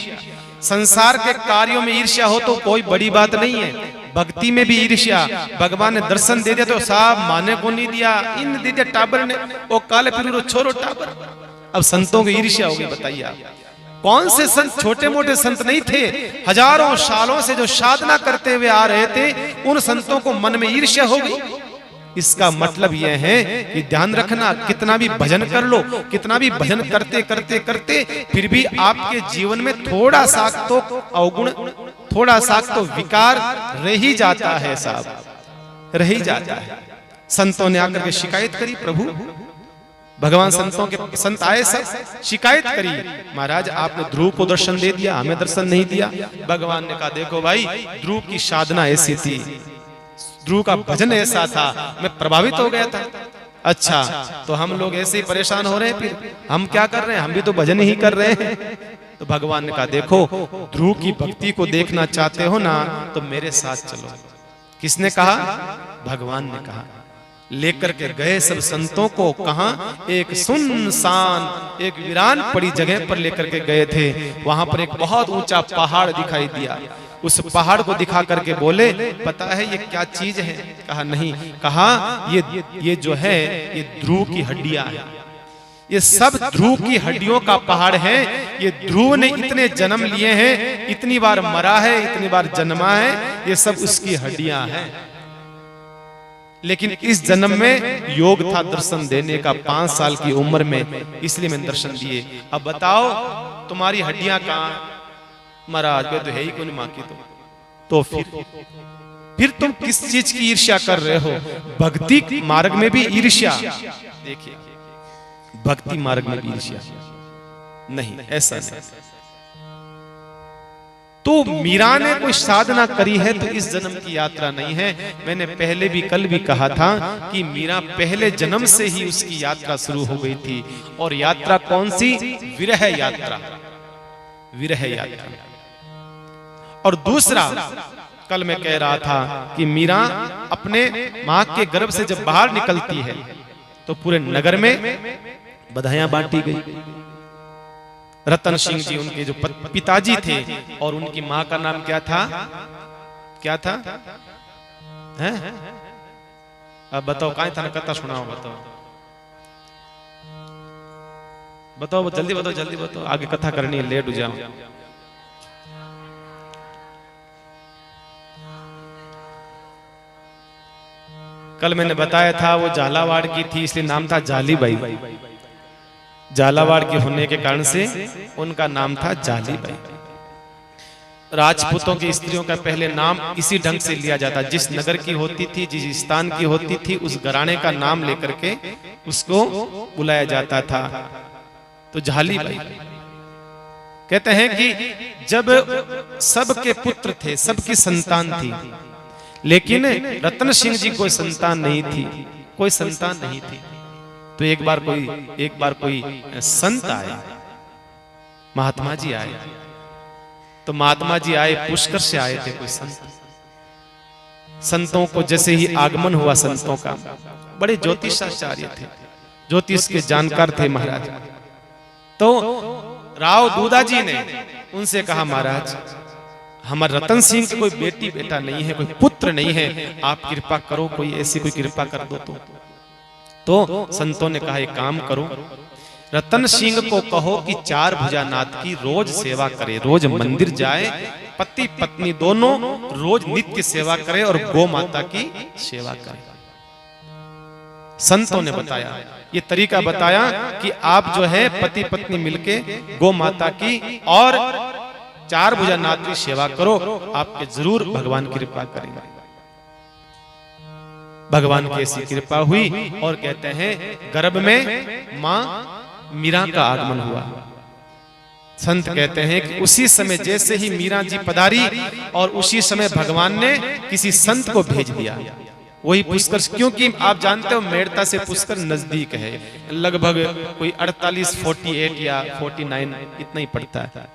संसार के कार्यों में ईर्ष्या हो तो कोई बड़ी बात नहीं है, भक्ति में भी ईर्ष्या। भगवान ने दर्शन दे दिया तो साहब माने को नहीं दिया, इन दे दिया टाबर ने, वो काले फिर छोरो टाबर। अब संतों की ईर्ष्या होगी, बताइए आप। कौन से संत छोटे मोटे संत नहीं थे, हजारों सालों से जो साधना करते हुए आ रहे थे, उन संतों को मन में ईर्ष्या होगी। इसका मतलब यह है कि ध्यान रखना, कितना भी भजन कर लो, कितना भी भजन करते करते करते फिर भी आपके जीवन में थोड़ा सा तो अवगुण, थोड़ा सा तो विकार रह ही जाता है साहब, रह ही जाता है। संतों ने आकर के शिकायत करी, प्रभु भगवान संतों के संत आए, सब शिकायत करी, महाराज आपने ध्रुव को दर्शन दे दिया, हमें दर्शन नहीं दिया। भगवान ने कहा, देखो भाई, ध्रुव की साधना ऐसी थी, ध्रुव का भजन ऐसा था, मैं प्रभावित हो गया था। अच्छा, तो हम लोग ऐसे ही परेशान हो रहे हैं, फिर हम क्या कर रहे हैं, हम भी तो भजन ही कर रहे हैं। तो भगवान ने कहा, देखो ध्रुव की भक्ति को देखना चाहते हो ना, तो मेरे साथ चलो। किसने कहा? भगवान ने कहा। लेकर के गए सब संतों को, कहां? एक सुनसान, एक वीरान पड़ी जगह पर लेकर के गए थे। वहां पर एक बहुत ऊंचा पहाड़ दिखाई दिया। उस पहाड़ को दिखा करके बोले, पता है ये क्या चीज है? कहा नहीं। कहा ये जो है ये ध्रुव की हड्डियां हैं, ये सब ध्रुव की हड्डियों का पहाड़ है। ये ध्रुव ने इतने जन्म लिए हैं, इतनी बार मरा है, इतनी बार जन्मा है, ये सब उसकी हड्डियां हैं। लेकिन इस जन्म में योग था दर्शन देने का, 5 साल की उम्र में, इसलिए मैंने दर्शन दिए। अब बताओ तुम्हारी हड्डियां कहां? महाराज तो है ही कोई मां की, तो फिर तुम किस चीज की ईर्ष्या कर रहे हो? भक्ति मार्ग में भी ईर्ष्या, देखिए भक्ति मार्ग में भी ईर्ष्या नहीं, ऐसा नहीं। तो मीरा ने कोई साधना करी है तो इस जन्म की यात्रा नहीं है। मैंने पहले भी कल भी कहा था कि मीरा पहले जन्म से ही उसकी यात्रा शुरू हो गई थी। और यात्रा कौन सी? विरह यात्रा, विरह यात्रा। और दूसरा, कल मैं कह रहा था कि मीरा अपने मां के गर्भ से जब बाहर निकलती है तो पूरे नगर में बधाइयां बांटी गई। रतन सिंह जी उनके जो पिताजी थे, और उनकी मां का नाम क्या था? क्या था? हैं? अब बताओ, कहां था? कथा सुनाओ, बताओ। बताओ, जल्दी बताओ, जल्दी बताओ, आगे कथा करनी है, लेट हो जाओ। कल मैंने बताया था वो झालावाड़ की थी, इसलिए नाम था जाली बाई। झालावाड़ के होने के कारण से उनका नाम था जाली बाई। राजपूतों की स्त्रियों का पहले नाम इसी ढंग से लिया जाता, जिस नगर की होती थी, जिस स्थान की होती थी, उस घराने का नाम लेकर के उसको बुलाया जाता था। तो झाली बाई कहते हैं कि जब सबके पुत्र थे, सबकी संतान थी, लेकिन रतन सिंह जी कोई संतान नहीं थी, कोई संतान नहीं थी। तो एक बार कोई संत आए, महात्मा जी आए। तो महात्मा जी आए, पुष्कर से आए थे कोई संत। संतों को जैसे ही आगमन हुआ संतों का, बड़े ज्योतिषाचार्य थे, ज्योतिष के जानकार थे महाराज। तो राव दूधा जी ने उनसे कहा, महाराज हमारे रतन सिंह की कोई बेटी बेटा नहीं है, कोई पुत्र नहीं है, आप कृपा करो, कोई ऐसी कोई कृपा कर दो। तो संतों ने कहा, एक काम करो, रतन सिंह को कहो कि चार भुजानाथ की रोज सेवा करे, रोज मंदिर जाए, पति पत्नी दोनों रोज नित्य सेवा करे और गौ माता की सेवा करे। संतों ने बताया, ये तरीका बताया कि आप जो है पति पत्नी मिलके गौ माता की और चार भुजानाथ की सेवा करो, आपके जरूर भगवान कृपा करेंगे। भगवान की ऐसी कृपा हुई और कहते हैं गर्भ में मां मीरा का आगमन हुआ। संत कहते हैं कि उसी समय जैसे ही मीरा जी पधारी और उसी समय भगवान ने किसी संत को भेज दिया, वही पुष्कर, क्योंकि आप जानते हो मेड़ता से पुष्कर नजदीक है, लगभग कोई 48 या 49 इतना ही पड़ता है,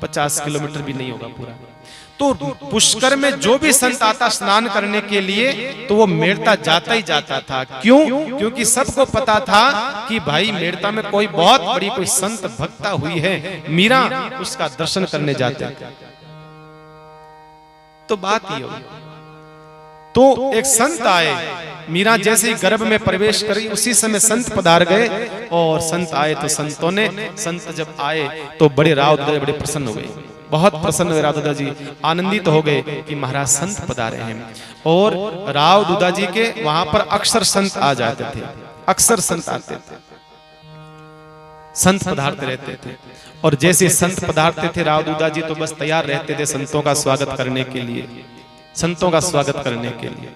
50 किलोमीटर भी नहीं होगा पूरा। तो पुष्कर में जो भी संत आता स्नान करने के लिए, तो वो मेड़ता जाता ही जाता था। क्यों? क्योंकि सबको पता था कि भाई मेड़ता में कोई बहुत बड़ी कोई संत भक्ता हुई है, मीरा उसका दर्शन करने जाते थे। तो बात ये हुई, तो एक संत आए, मीरा जैसे ही गर्भ में प्रवेश करी उसी समय संत पधार गए। और संत आए तो संतों ने, संत जब आए तो बड़े राव दादा बड़े प्रसन्न हो गए, बहुत प्रसन्न हुए राव दादा जी, आनंदित हो गए कि महाराज संत पधारे हैं। और राव दादा जी के वहां पर अक्सर संत आ जाते थे, अक्सर संत आते थे, संत पधारते रहते थे। और जैसे संत पधारते थे राव दादा जी तो बस तैयार रहते थे संतों का स्वागत करने के लिए, संतों का स्वागत करने के लिए।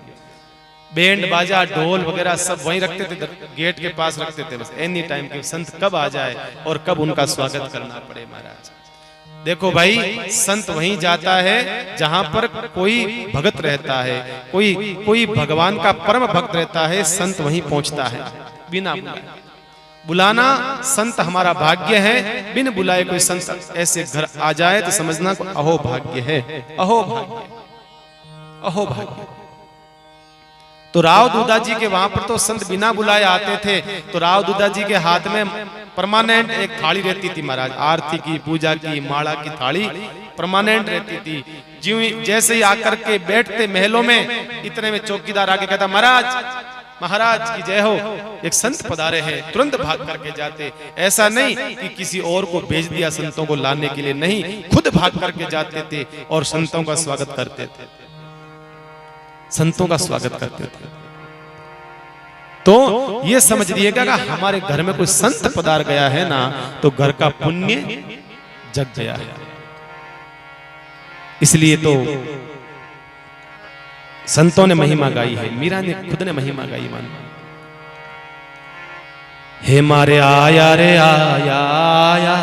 बैंड बाजा ढोल वगैरह सब वहीं रखते थे, गेट के पास रखते थे, बस एनी टाइम के संत कब आ जाए और कब उनका स्वागत करना पड़े। महाराज देखो भाई, संत वहीं जाता है जहां पर कोई भगत रहता है, कोई भगवान का परम भक्त रहता है, संत वहीं पहुंचता है बिना बुलाए। बुलाना संत हमारा भाग्य है, बिन बुलाए कोई संत ऐसे घर आ जाए तो समझना को अहो भाग्य है, अहो भाग्य, अहो भाग्य। तो राव दूधा जी के वहां पर तो संत बिना बुलाए आते थे। तो राव दूधा जी के हाथ में परमानेंट एक थाली रहती थी महाराज, आरती की, पूजा की, माला की थाली परमानेंट रहती थी। जैसे ही आकर के बैठते महलों में, इतने में चौकीदार आके कहता, महाराज महाराज की जय हो, एक संत पधारे हैं, तुरंत भाग करके जाते। ऐसा नहीं कि किसी और को भेज दिया संतों को लाने के लिए, नहीं, खुद भाग करके जाते थे और संतों का स्वागत करते थे, संतों का स्वागत करते थे। तो ये समझ लीजिएगा कि हमारे घर में कोई संत पधार गया है ना, तो घर का पुण्य जग गया है। इसलिए तो संतों ने महिमा गाई है, मीरा ने खुद ने महिमा गाई। मान हे मारे आया रे आया आया,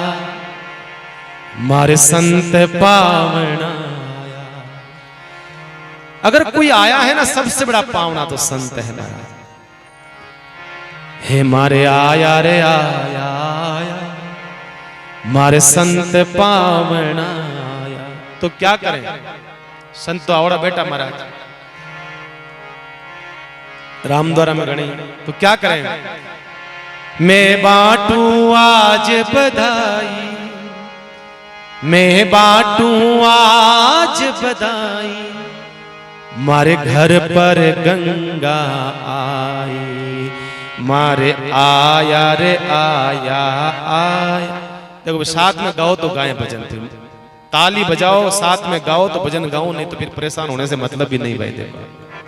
मारे संत पावना। अगर कोई आया है ना सबसे बड़ा पावना तो संत है महाराज। हे मारे आया रे आया आया, मारे संत पावना आया। तो क्या करें, संत तो आवड़ा बेटा महाराज राम द्वारा में गणी, तो क्या करें। मैं बांटू आज बधाई, मैं बांटू आज बधाई, मारे घर पर गंगा आई, मारे आया रे आया आया। देखो साथ में गाओ तो गाएं भजन, फिर ताली बजाओ साथ में गाओ तो भजन गाओ, नहीं तो फिर परेशान होने से मतलब भी नहीं भाई। देखो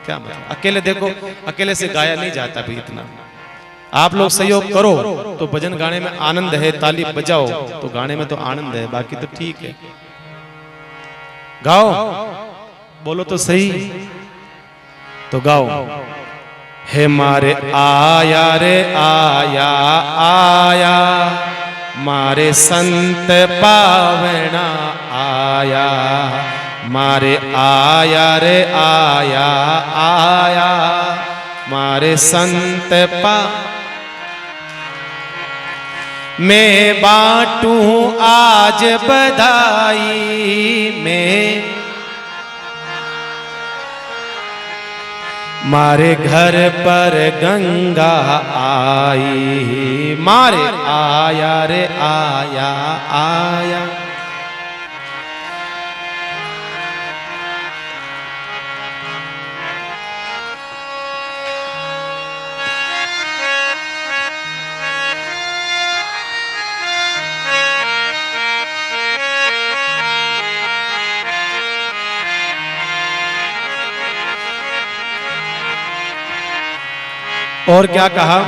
क्या मतलब, अकेले देखो अकेले से गाया नहीं जाता भी इतना। आप लोग सहयोग करो तो भजन गाने में आनंद है, ताली बजाओ तो गाने में तो आनंद है, बाकी तो ठीक है। गाओ, बोलो तो सही, तो गाओ। हे मारे आया रे आया आया, मारे संत पावना आया, मारे आया रे आया आया, मारे संत पा। मैं बांटूं आज बधाई में, मारे घर पर गंगा आई, मारे आया रे आया आया। और क्या कहा,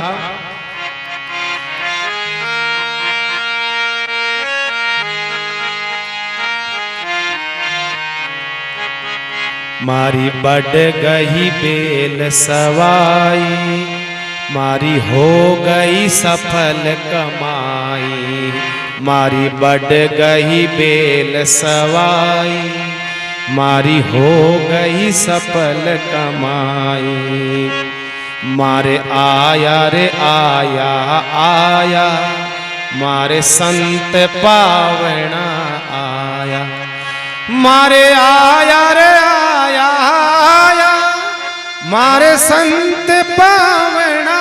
मारी बढ़ गई बेल सवाई, मारी हो गई सफल कमाई, मारी बढ़ गई बेल सवाई, मारी हो गई सफल कमाई, मारे आया रे आया आया, मारे संत पावना आया, मारे आया रे आया आया, मारे संत पावना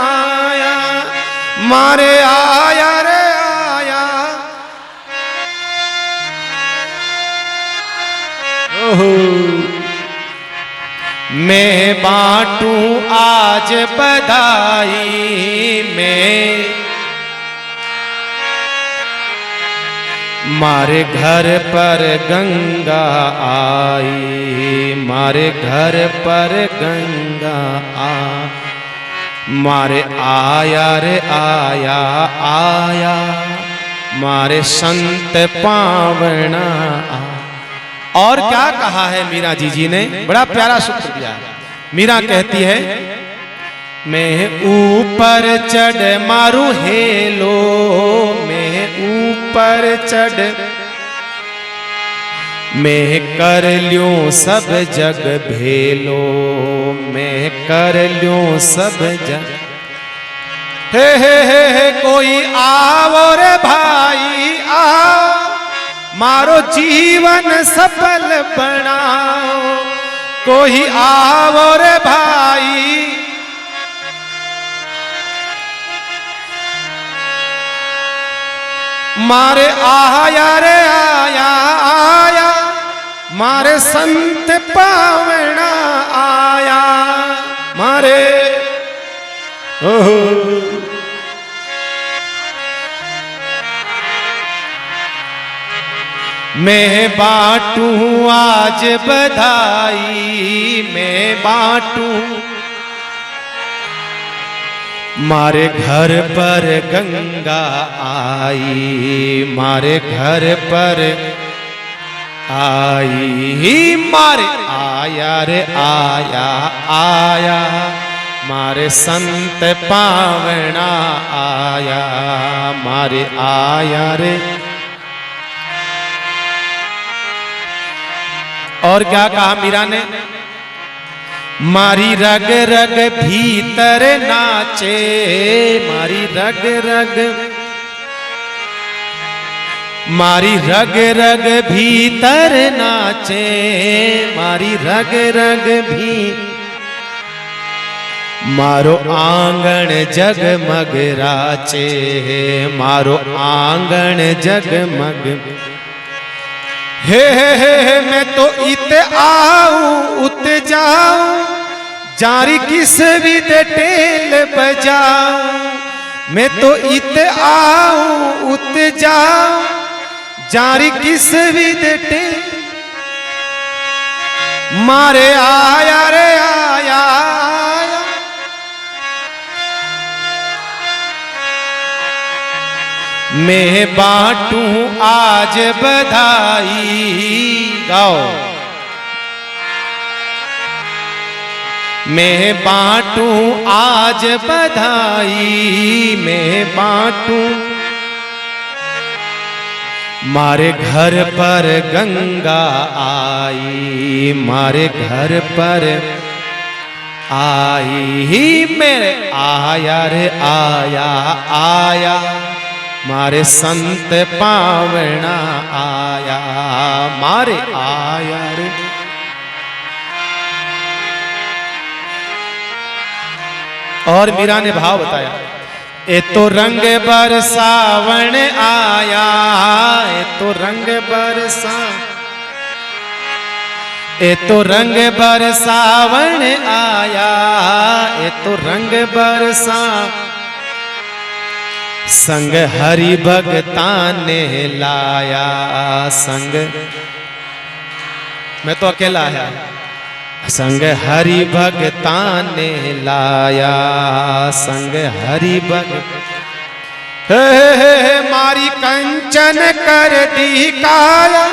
आया, मारे आया रे आया। ओहो, मैं बांटूं आज बधाई में, मारे घर पर गंगा आई, मारे घर पर गंगा आ, मारे आया रे आया आया, मारे संत पावना आ। और क्या कहा है मीरा जी ने, बड़ा प्यारा सूत्र दिया है। मीरा कहती है, मैं ऊपर चढ़ मारू हेलो, मैं ऊपर चढ़, मैं कर ल्यूं सब जग भेलो, मैं कर ल्यूं सब जग। हे कोई आओ रे भाई आओ, मारो जीवन सफल बनाओ, कोई आओ रे भाई। मारे आया रे आया आया, मारे संत पावना आया, मारे ओहो। मैं बांटूं आज बधाई, मैं बांटूं, मारे घर पर गंगा आई, मारे घर पर आई, मारे आया रे आया आया, मारे संत पावना आया, मारे आया रे। और क्या कहा मीरा ने, मारी रग रग भीतर नाचे, मारी रग रग, मारी रग रग भीतर नाचे, मारी रग रग भी, मारो आंगन जगमग राचे, मारो आंगन जगमग। हे मैं तो इत आऊं उत जाऊं, जारी किस भी दे टेल बजाऊं, मैं तो इत आऊं उत जाऊं, जारी किस भी दे टेल मारे आया रे आया, आया मैं बांटूं आज बधाई। गाओ। मैं बांटूं आज बधाई, मैं बांटूं मारे घर पर गंगा आई, मारे घर पर आई, मेरे आया रे आया, आया मारे संत पावना आया, मारे आया रे। और मीरा ने भाव बताया, ए तो रंग बरसावन आया, ए तो रंग बरसा, ए तो रंग बरसावन आया, ए तो रंग बरसा, संग हरि भगता ने लाया, संग मैं तो अकेला है, संग हरि भगता ने लाया, संग हरि भगत मारी कंचन कर दी काया,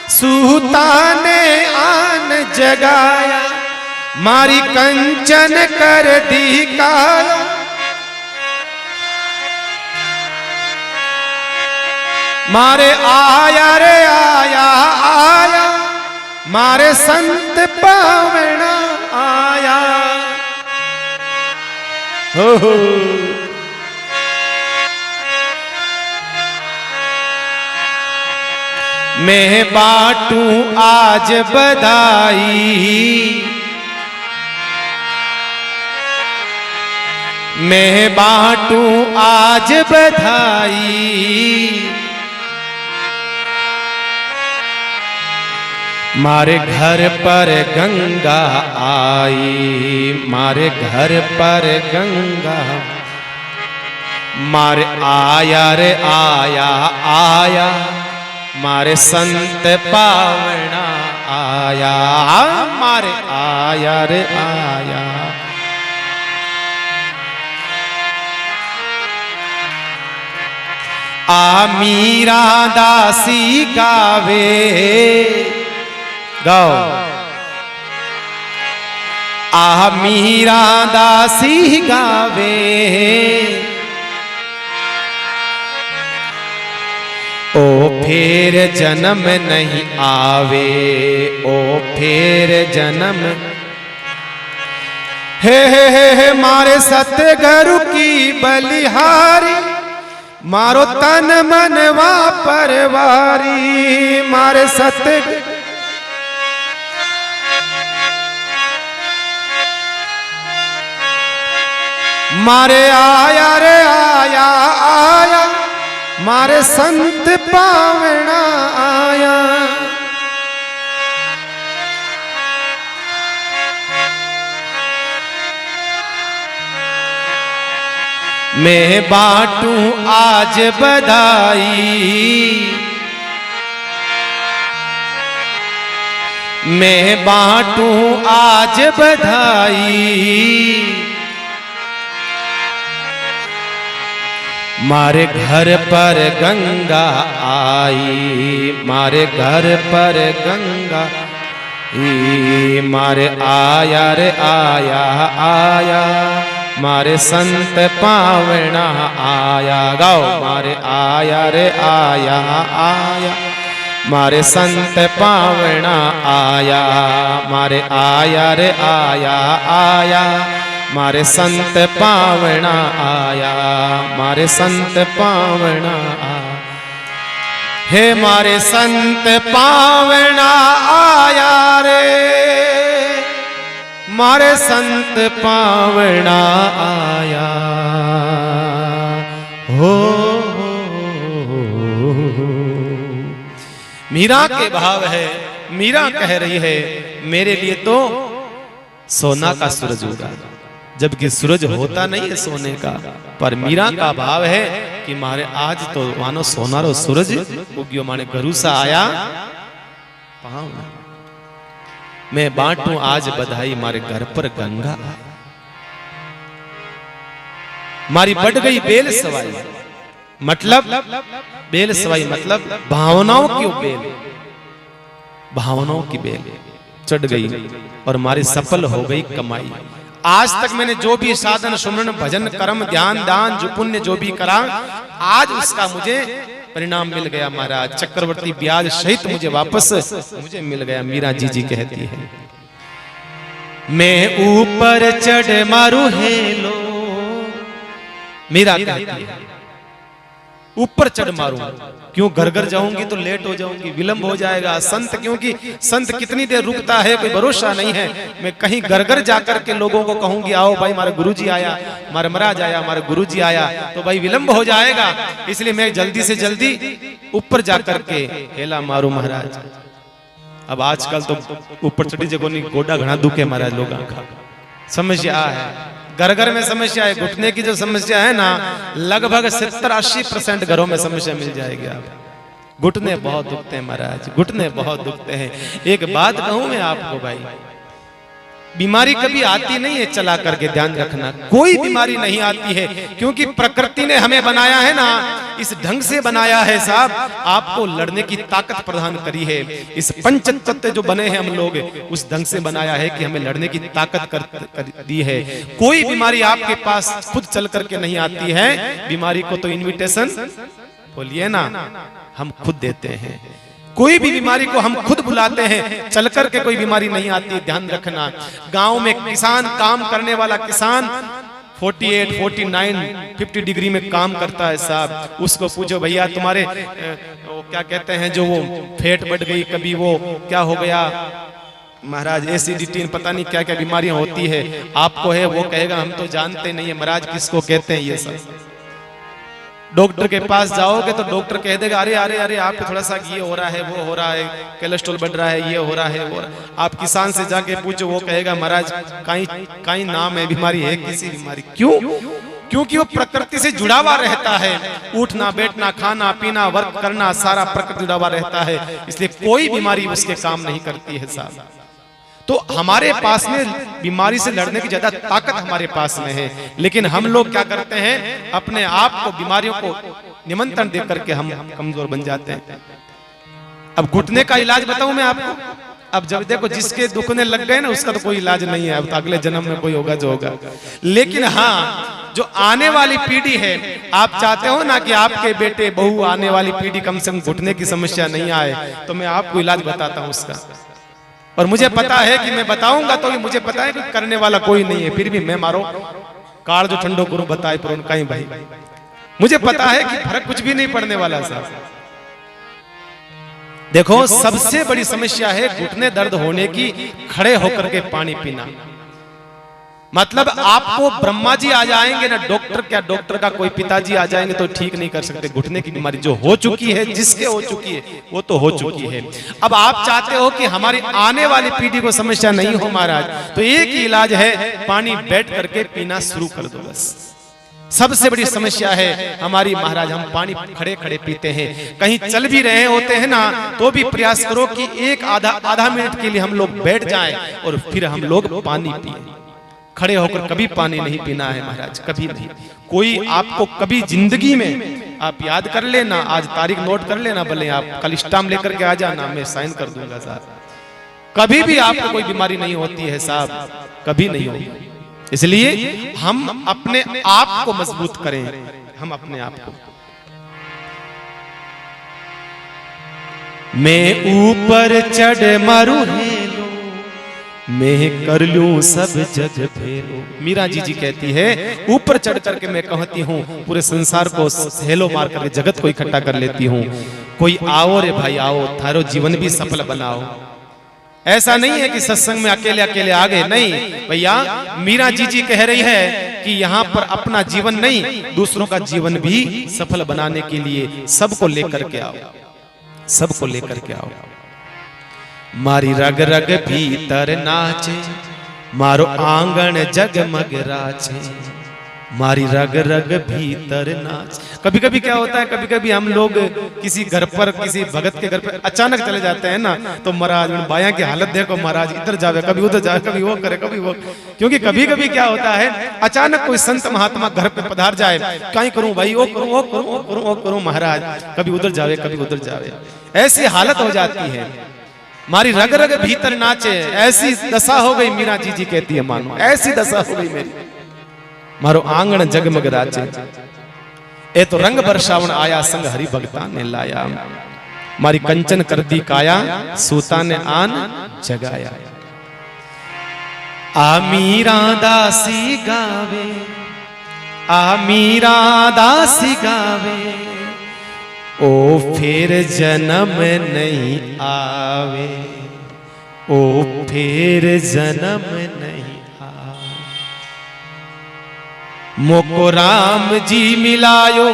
सूता ने आन जगाया, मारी कंचन कर दी काया, मारे आया रे आया, आया मारे संत पावना आया। हो मैं बांटूं आज बधाई, मैं बांटूं आज बधाई, मारे घर पर गंगा आई, मारे घर पर गंगा, मारे आया रे आया, आया मारे संत पावना आया, मारे आया रे आया। आ मीरा दासी गावे, गाओ। आ मीरा दासी गावे, ओ फिर जन्म नहीं आवे, ओ फिर जन्म हे मारे सतगुरु की बलिहारी, मारो तन मनवा परवारी, मारे सतगुरु मारे आया रे आया, आया मारे संत पावना आया। मैं बांटूं आज बधाई, मैं बांटूं आज बधाई, मारे घर पर गंगा आई, मारे घर पर गंगा मारे आया रे आया, आया मारे संत पावना आया। गाओ। मारे आया रे आया, आया मारे संत पावना आया, मारे आया रे आया, आया मारे संत पावना आया, मारे संत पावना आया। हे मारे संत पावना आया रे, मारे संत पावना आया हो। मीरा के भाव है, मीरा कह रही है मेरे लिए तो सोना का सूरज उगा, जबकि सूरज होता नहीं है सोने का। पर मीरा का भाव है कि मारे आज तो मानो सोनारो सूरज उगियो, माने घरूसा आया पाँव, मैं बांटू आज बधाई मारे घर पर गंगा, मारी बढ़ गई बेल सवाई। मतलब बेल सवाई मतलब भावनाओं की बेल, भावनाओं की बेल चढ़ गई और मारी सफल हो गई कमाई। आज तक मैंने जो भी साधन सुमरन भजन कर्म ध्यान दान जो पुण्य जो भी करा, आज उसका मुझे परिणाम मिल गया महाराज। चक्रवर्ती ब्याज सहित मुझे वापस मुझे मिल गया। मीरा जी कहती है, मैं ऊपर चढ़ मारू हेलो, मीरा कहती है ऊपर चढ़ मारूं, क्यों घर घर जाऊंगी तो लेट हो जाऊंगी, विलंब हो जाएगा। संत क्योंकि संत कितनी देर रुकता है कोई भरोसा नहीं है। मैं कहीं घर घर जाकर के लोगों को कहूंगी आओ भाई हमारे गुरुजी आया, हमारे महाराज आया, हमारे गुरुजी आया, तो भाई विलंब हो जाएगा। इसलिए मैं जल्दी से जल्दी ऊपर जाकर के हेला मारू महाराज। अब आजकल तो ऊपर चढ़ी जगह नहीं, गोडा घना दुखे महाराज लोगों का। समस्या है, घर घर में समस्या है। घुटने की जो समस्या है ना, लगभग 70-80% घरों में समस्या मिल जाएगी। आप घुटने बहुत दुखते हैं महाराज, घुटने बहुत दुखते हैं। एक बात कहूं मैं आपको भाई, बीमारी कभी आती नहीं है, चला करके ध्यान रखना, कोई बीमारी नहीं आती है, क्योंकि प्रकृति ने हमें बनाया है ना, इस ढंग से बनाया है साहब, आपको लड़ने की ताकत प्रदान करी है। इस पंच तत्व जो बने हैं हम लोग, उस ढंग से बनाया है कि हमें लड़ने की ताकत कर दी है। कोई बीमारी आपके पास खुद चल करके नहीं आती है। बीमारी को तो इन्विटेशन बोलिए ना, हम खुद देते हैं। कोई भी बीमारी को हम खुद बुलाते हैं, चल कर के कोई बीमारी नहीं आती। ध्यान रखना, गांव में किसान, काम करने वाला किसान 48, 49, 50 डिग्री में काम करता है साहब। उसको पूछो भैया तुम्हारे वो क्या कहते हैं, जो वो फेट बढ़ गई, कभी वो क्या हो गया महाराज, एसिडिटी, पता नहीं क्या क्या बीमारियां होती है, आपको है, वो कहेगा हम तो जानते नहीं है महाराज किसको कहते हैं ये सब। डॉक्टर के पास जाओगे तो डॉक्टर कह देगा अरे अरे अरे आपको थोड़ा सा ये हो रहा है, वो हो रहा है, कोलेस्ट्रॉल बढ़ रहा है, ये हो रहा है, वो। आप किसान से जाके पूछो, वो कहेगा महाराज कहीं नाम है बीमारी है किसी बीमारी। क्यों? क्योंकि वो प्रकृति से जुड़ा हुआ रहता है। उठना बैठना खाना पीना वर्क करना सारा प्रकृति जुड़ा हुआ रहता है, इसलिए कोई बीमारी उसके काम नहीं करती है साहब। तो हमारे पास में बीमारी से लड़ने की ज्यादा ताकत हमारे पास में है, लेकिन हम लोग क्या करते हैं, अपने आप को बीमारियों को निमंत्रण दे करके हम कमजोर बन जाते हैं। अब घुटने का इलाज बताऊं मैं आपको। अब जब देखो जिसके दुखने लग गए ना, उसका तो कोई इलाज नहीं है, अब तो अगले जन्म में कोई होगा जो होगा। लेकिन हाँ, जो आने वाली पीढ़ी है, आप चाहते हो ना कि आपके बेटे बहू आने वाली पीढ़ी कम से कम घुटने की समस्या नहीं आए, तो मैं आपको इलाज बताता हूँ उसका। और मुझे पता है कि मैं बताऊंगा तो मुझे पता है कि करने वाला कोई नहीं है, फिर भी मैं मारो कार जो ठंडो गुरु बताए पर उनका ही भाई, मुझे पता है कि फर्क कुछ भी नहीं पड़ने वाला साहब। देखो सबसे बड़ी समस्या है घुटने दर्द होने की, खड़े होकर के पानी पीना। मतलब आपको ब्रह्मा जी आ जाएंगे ना, डॉक्टर क्या, डॉक्टर का कोई पिताजी आ जाएंगे तो ठीक नहीं कर सकते। घुटने की बीमारी जो हो चुकी है, जिसके हो चुकी है वो तो हो चुकी है। अब आप चाहते हो कि हमारी आने वाली पीढ़ी को समस्या नहीं हो महाराज, तो एक ही इलाज है, पानी बैठ करके पीना शुरू कर दो बस। सबसे बड़ी समस्या है हमारी महाराज, हम पानी खड़े खड़े पीते हैं। कहीं चल भी रहे होते हैं ना, तो भी प्रयास करो कि एक आधा मिनट के लिए हम लोग बैठ जाएं और फिर हम लोग पानी पिए। खड़े होकर कभी पानी नहीं पीना है महाराज, कभी नहीं। कोई आपको कभी जिंदगी में आप याद कर लेना, आज तारीख नोट कर लेना, भले आप कल स्टाम्प लेकर के आ जाना, मैं साइन कर दूंगा साहब। कभी भी आपको कोई बीमारी नहीं होती है साहब, कभी नहीं होगी। इसलिए हम अपने आप को मजबूत करें, हम अपने आप को। मैं ऊपर चढ़ मारू हेलो, मैं कर लूं सब जग फेलो। मीरा जी कहती है ऊपर चढ़ करके मैं कहती हूँ, पूरे संसार को हेलो मार करके जगत को इकट्ठा कर लेती हूँ। कोई आओ रे भाई आओ, थारो जीवन भी सफल बनाओ। ऐसा नहीं है कि सत्संग में अकेले अकेले आ गए, नहीं भैया। मीरा जी कह रही है कि यहाँ पर अपना जीवन नहीं, दूसरों का जीवन भी सफल बनाने के लिए सबको लेकर के आओ, सबको लेकर के आओ। मारी रग रग भीतर नाचे, मारो आंगन जगमग राचे, मारी रग रग भीतर नाच। कभी कभी क्या होता है, कभी कभी हम लोग किसी घर पर, किसी भगत के घर पर अचानक चले जाते हैं ना, तो महाराज बाया की हालत देखो, महाराज इधर जावे, कभी उधर जावे, कभी वो करे, कभी वो। क्योंकि कभी कभी क्या होता है, अचानक कोई संत महात्मा घर पे पधार जाए, कहीं करूं भाई, वो करूं, वो करूं, वो करूं, वो करूं, महाराज कभी उधर जावे, कभी उधर जावे, ऐसी हालत हो जाती है। मारी रग रग भीतर नाचे, ऐसी दशा हो गई, मीरा जी कहती है, मानो ऐसी दशा हो गई मेरी, मारो आंगन जगमग राचे, ए तो रंग बरसावन आया, संग हरि भगता ने लाया, मारी कंचन कर दी काया, सूता ने आन जगाया। आ मीरा दासी गावे, आ मीरा दासी गावे, ओ फिर जन्म नहीं आवे, ओ फिर जन्म नहीं आवे। मोको राम जी मिलायो,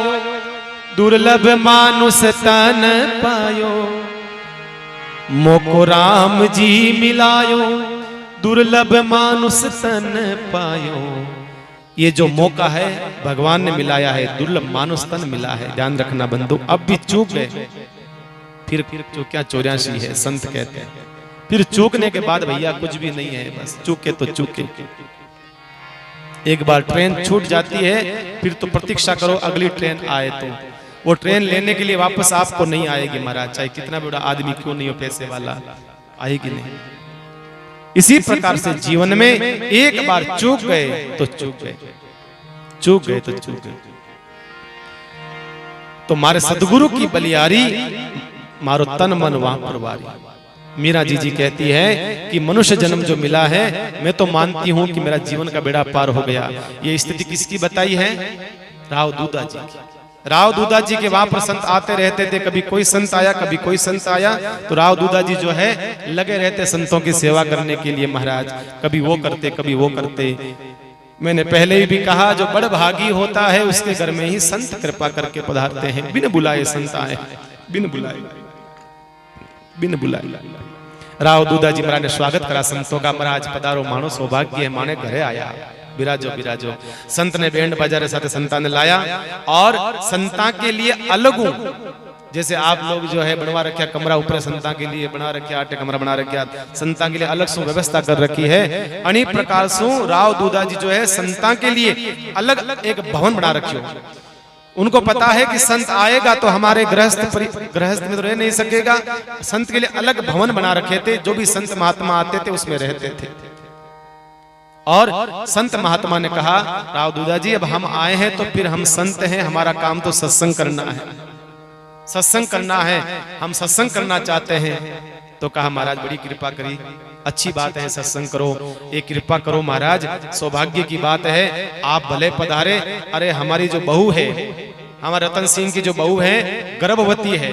दुर्लभ मानुष तन पायो, मोको राम जी मिलायो, दुर्लभ मानुष तन पायो। ये जो मौका है भगवान ने मिलाया है, दुर्लभ मानुष तन मिला है। ध्यान रखना बंधु, अब भी चूक गए फिर जो क्या 84 है, संत कहते हैं, फिर चूकने के बाद भैया कुछ भी नहीं है, बस चूके तो चूके। एक बार ट्रेन छूट जाती है, फिर तो प्रतीक्षा करो अगली ट्रेन आए, तो वो ट्रेन लेने के लिए वापस आपको नहीं आएगी महाराज, चाहे कितना बड़ा आदमी क्यों नहीं हो, पैसे वाला, आएगी नहीं। इसी प्रकार से जीवन में एक बार चूक गए तो चूक गए, चूक गए तो चूक गए। तो मारे सदगुरु की बलियारी, मारो तन मन वहां परवारी। मीरा जी कहती है कि मनुष्य जन्म जो मिला है, मैं तो मानती हूं कि मेरा जीवन का बेड़ा पार हो गया। ये स्थिति किसकी बताई है? राव दूधा जी की। राव दूधा जी के वहां पर संत आते रहते थे, कभी कोई संत आया, कभी कोई संत आया, तो राव दूधा जी जो है लगे रहते संतों की सेवा करने के लिए महाराज, कभी वो करते, कभी वो करते। मैंने पहले भी कहा, जो बड़ भागी होता है उसके घर में ही संत कृपा करके पधारते हैं, बिन बुलाए संत आए, बिन बुलाए, बिन बुलाए। राव दूधा जी महाराज ने स्वागत करा संतों का, महाराज पधारो, मानो सौभाग्य है, माने घरे आया, बिराजो बिराजो। संत ने बैंड बाजा साथ संता ने लाया, और संता के लिए अलग, जैसे आप लोग जो है बनवा रखा कमरा ऊपर संता के लिए बना रखा, आटे कमरा बना रखा, संता के लिए अलग से व्यवस्था कर रखी है। अनेक प्रकार से राव दूधा जी जो है संता के लिए अलग एक भवन बना रखी हो। उनको पता है कि संत आएगा तो हमारे गृहस्थ में तो रह नहीं सकेगा, संत के लिए अलग भवन बना रखे थे, जो भी संत महात्मा आते थे उसमें रहते थे। और संत महात्मा ने कहा, राव दूधा जी अब हम आए हैं तो फिर हम संत हैं, हमारा काम तो सत्संग करना है, सत्संग करना है, हम सत्संग करना चाहते हैं। तो कहा महाराज बड़ी कृपा करी, अच्छी बात है, सत्संग करो, एक कृपा करो महाराज, सौभाग्य की बात है, आप भले पधारे। अरे हमारी जो बहू है, हमारे रतन सिंह की जो बहू है गर्भवती है,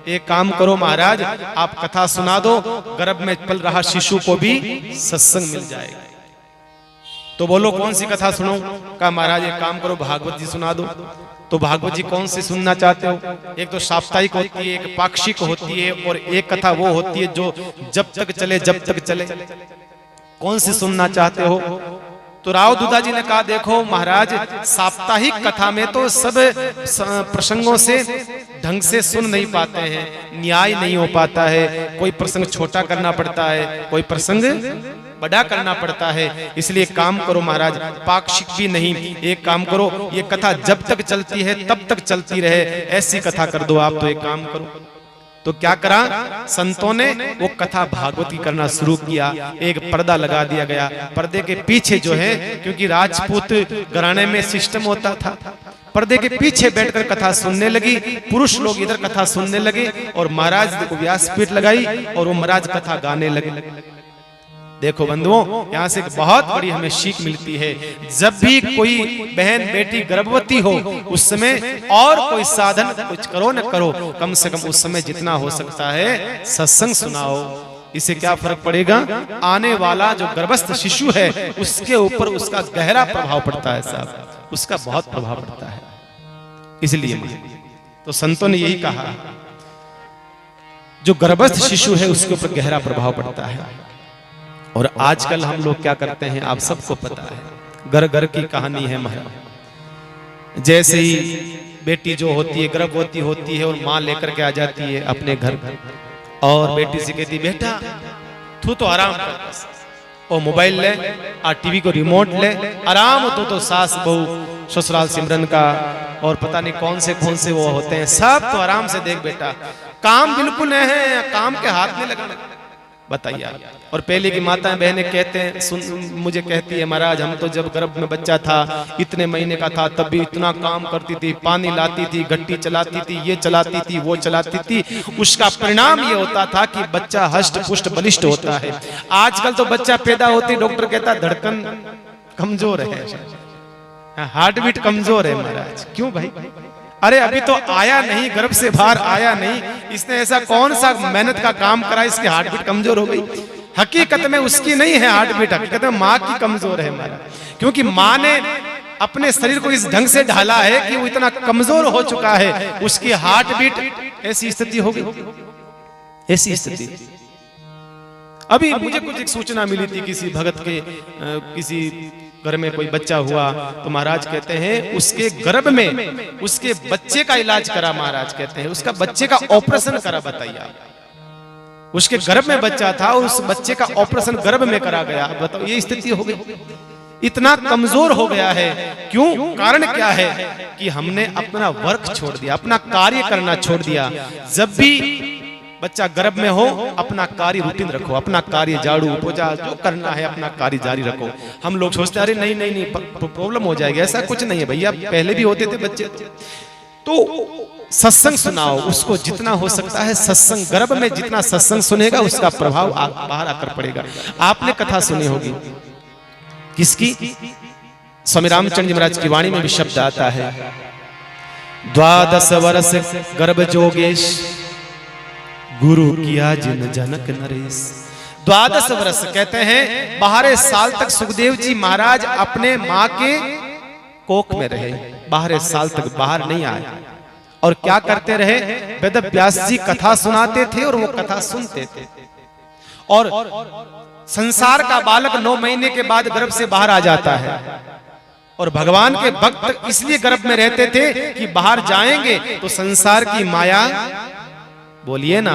एक काम करो महाराज, आप कथा सुना दो, गर्भ में पल रहा शिशु को भी सत्संग मिल जाएगा। तो बोलो कौन सी कथा सुनो? कहा महाराज एक काम करो, भागवत जी सुना दो। तो भागवत जी कौन सी सुनना चाहते हो? एक तो साप्ताहिक होती है, एक पाक्षिक होती है, और एक कथा वो होती है जो जब तक चले, जब तक चले। कौन सी सुनना चाहते हो? तो राव दूधा जी ने कहा, देखो महाराज साप्ताहिक कथा में तो सब प्रसंगों से ढंग से सुन नहीं पाते हैं, न्याय नहीं हो पाता है, कोई प्रसंग छोटा करना पड़ता है, कोई प्रसंग बड़ा करना पड़ता है। इसलिए काम करो महाराज, पाक्षिक भी नहीं, एक काम करो, ये कथा जब तक चलती है तब तक चलती रहे, ऐसी कथा कर दो आप। तो एक काम करो, तो क्या करा संतों ने, वो कथा भागवती करना शुरू किया। एक पर्दा लगा दिया गया, पर्दे के पीछे जो है, क्योंकि राजपूत घराने में सिस्टम होता था, पर्दे के पीछे बैठकर कथा सुनने लगी, पुरुष लोग इधर कथा सुनने लगे, और महाराज को व्यासपीठ लगाई और वो महाराज कथा गाने लगे। देखो बंधुओं, यहाँ से एक बहुत बड़ी हमें सीख मिलती है, जब भी कोई बहन बेटी गर्भवती हो उस समय और कोई साधन कुछ करो न करो, कम से कम उस समय जितना हो सकता है सत्संग सुनाओ। इससे क्या फर्क पड़ेगा? आने वाला जो गर्भस्थ शिशु है उसके ऊपर उसका गहरा प्रभाव पड़ता है साहब, उसका बहुत प्रभाव पड़ता है। इसलिए तो संतों ने यही कहा, जो गर्भस्थ शिशु है उसके ऊपर गहरा प्रभाव पड़ता है। और आजकल हम लोग क्या करते हैं आप सबको पता है, घर घर की कहानी है महाराज। जैसे ही बेटी जो होती है गर्भवती होती है और माँ लेकर के आ जाती है अपने घर, और बेटी से कहती बेटा तू तो आराम कर, बस और मोबाइल ले और टीवी को रिमोट ले, आराम हो तो सास बहू ससुराल सिमरन का और पता नहीं कौन से वो होते हैं, सब तो आराम से देख बेटा, काम बिल्कुल नहीं है, काम के हाथ में लगना, बताइए। और पहले की माताएं बहनें कहते हैं, मुझे कहती है महाराज हम तो जब गर्भ में बच्चा था इतने महीने का था तब भी इतना काम करती थी, पानी लाती थी, गट्टी चलाती थी, ये चलाती थी, वो चलाती थी, उसका परिणाम ये होता था कि बच्चा हष्ट पुष्ट बलिष्ठ होता है। आजकल तो बच्चा पैदा होती धडकन कहता धड़कन कमजोर है, हार्ट बीट कमजोर है महाराज। क्यों भाई? अरे अभी तो आया नहीं, गर्भ से बाहर आया नहीं, इसने ऐसा कौन सा मेहनत का काम करा इसकी हार्ट बीट कमजोर हो गई? हकीकत में उसकी नहीं है हार्ट बीट, हकीकत में माँ की कमजोर है महाराज, क्योंकि माँ ने अपने शरीर को इस ढंग से ढाला है कि वो इतना कमजोर हो चुका है, उसकी हार्ट बीट ऐसी स्थिति हो गई, ऐसी स्थिति। अभी मुझे कुछ एक सूचना मिली थी, किसी भगत के किसी घर में कोई बच्चा हुआ तो महाराज कहते हैं उसके गर्भ में उसके बच्चे का इलाज करा, महाराज कहते हैं उसका बच्चे का ऑपरेशन करा। बताइए, उसके गर्भ में बच्चा था और उस बच्चे का ऑपरेशन गर्भ में करा गया। बताओ ये स्थिति हो गई, इतना कमजोर हो गया है। क्यों? कारण क्या है कि हमने अपना वर्क छोड़ दिया, अपना कार्य करना छोड़ दिया। जब भी बच्चा गर्भ में हो अपना कार्य रूटीन रखो, अपना कार्य झाड़ू पोछा जो करना है अपना कार्य जारी रखो। हम लोग सोचते अरे नहीं नहीं नहीं प्रॉब्लम हो जाएगी, ऐसा कुछ नहीं है भैया, पहले भी होते थे बच्चे। तो सत्संग सुनाओ उसको, जितना हो सकता है सत्संग, गर्भ में जितना सत्संग सुनेगा उसका प्रभाव बाहर आकर पड़ेगा। आपने कथा सुनी होगी किसकी? स्वामी रामचंद्र जी महाराज की वाणी में भी शब्द आता है, 12 वर्ष गर्भ जोगेश गुरु किया जिन जनक नरेश। 12 वर्ष कहते हैं 12 साल तक सुखदेव जी महाराज अपने माँ के कोख में रहे, 12 साल तक बाहर नहीं आए। और क्या करते रहे? वेद व्यास जी कथा सुनाते थे और वो कथा सुनते थे। और संसार का बालक 9 महीने के बाद गर्भ से बाहर आ जाता है, और भगवान के भक्त इसलिए गर्भ में रहते थे कि बाहर जाएंगे तो संसार की माया, बोलिए ना,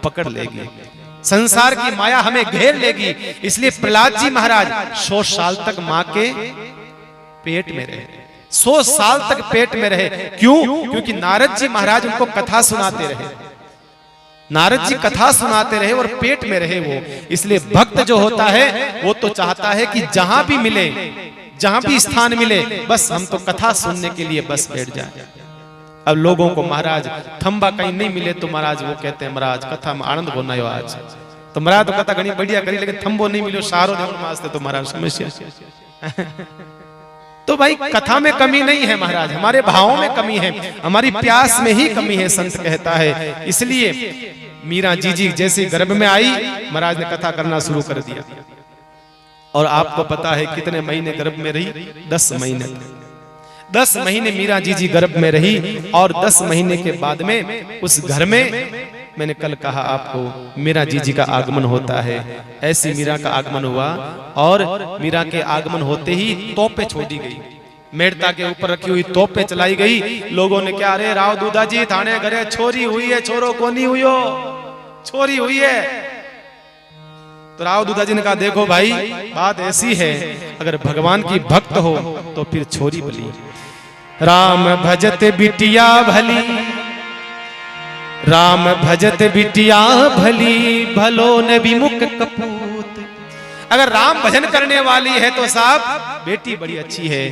पकड़ लेगी, संसार की माया हमें घेर लेगी। इसलिए प्रहलाद जी महाराज 100 साल तक माँ के पेट में रहे, 100 साल तक पेट में रहे। क्यों? क्योंकि नारद जी महाराज उनको कथा सुनाते रहे, नारद जी कथा सुनाते रहे और पेट में रहे वो। इसलिए भक्त जो होता है वो तो चाहता है कि जहां भी मिले, जहां भी स्थान मिले, बस हम तो कथा सुनने के लिए बस बैठ जाए। अब लोगों को महाराज थंबा कहीं नहीं मिले तो महाराज वो कहते हैं महाराज कथा में आनंद को नयो आज, तो महाराज तो कथा घनी बढ़िया करी लेकिन थंबो नहीं मिलो सारो देव मास्ते तो महाराज समस्या। तो भाई कथा में कमी नहीं है महाराज, हमारे भावों में कमी है, हमारी प्यास में ही कमी है, संत कहता है। इसलिए मीरा जी जैसे गर्भ में आई महाराज ने कथा करना शुरू कर दिया। और आपको पता है कितने महीने गर्भ में रही? 10 महीने। 10 महीने मीरा जी गर्भ में रही। और 10 महीने के बाद में उस घर में, मैंने कल कहा आपको, मीरा जी का आगमन होता है। ऐसी मीरा का आगमन हुआ और मीरा के आगमन होते ही तोपें छोड़ी गई, मेड़ता के ऊपर रखी हुई तोपें चलाई गई। लोगों ने क्या, अरे राव दूधा जी थाने घरे छोरी हुई है, छोरो कोनी हुई हो, छोरी हुई है। तो राव दूधा जी ने कहा देखो भाई बात ऐसी है, अगर भगवान की भक्त हो तो फिर छोरी भली, राम भजत बिटिया भली, राम भजत बिटिया भली, भलो न विमुख कपूत। अगर राम भजन करने वाली है तो साहब बेटी बड़ी अच्छी है,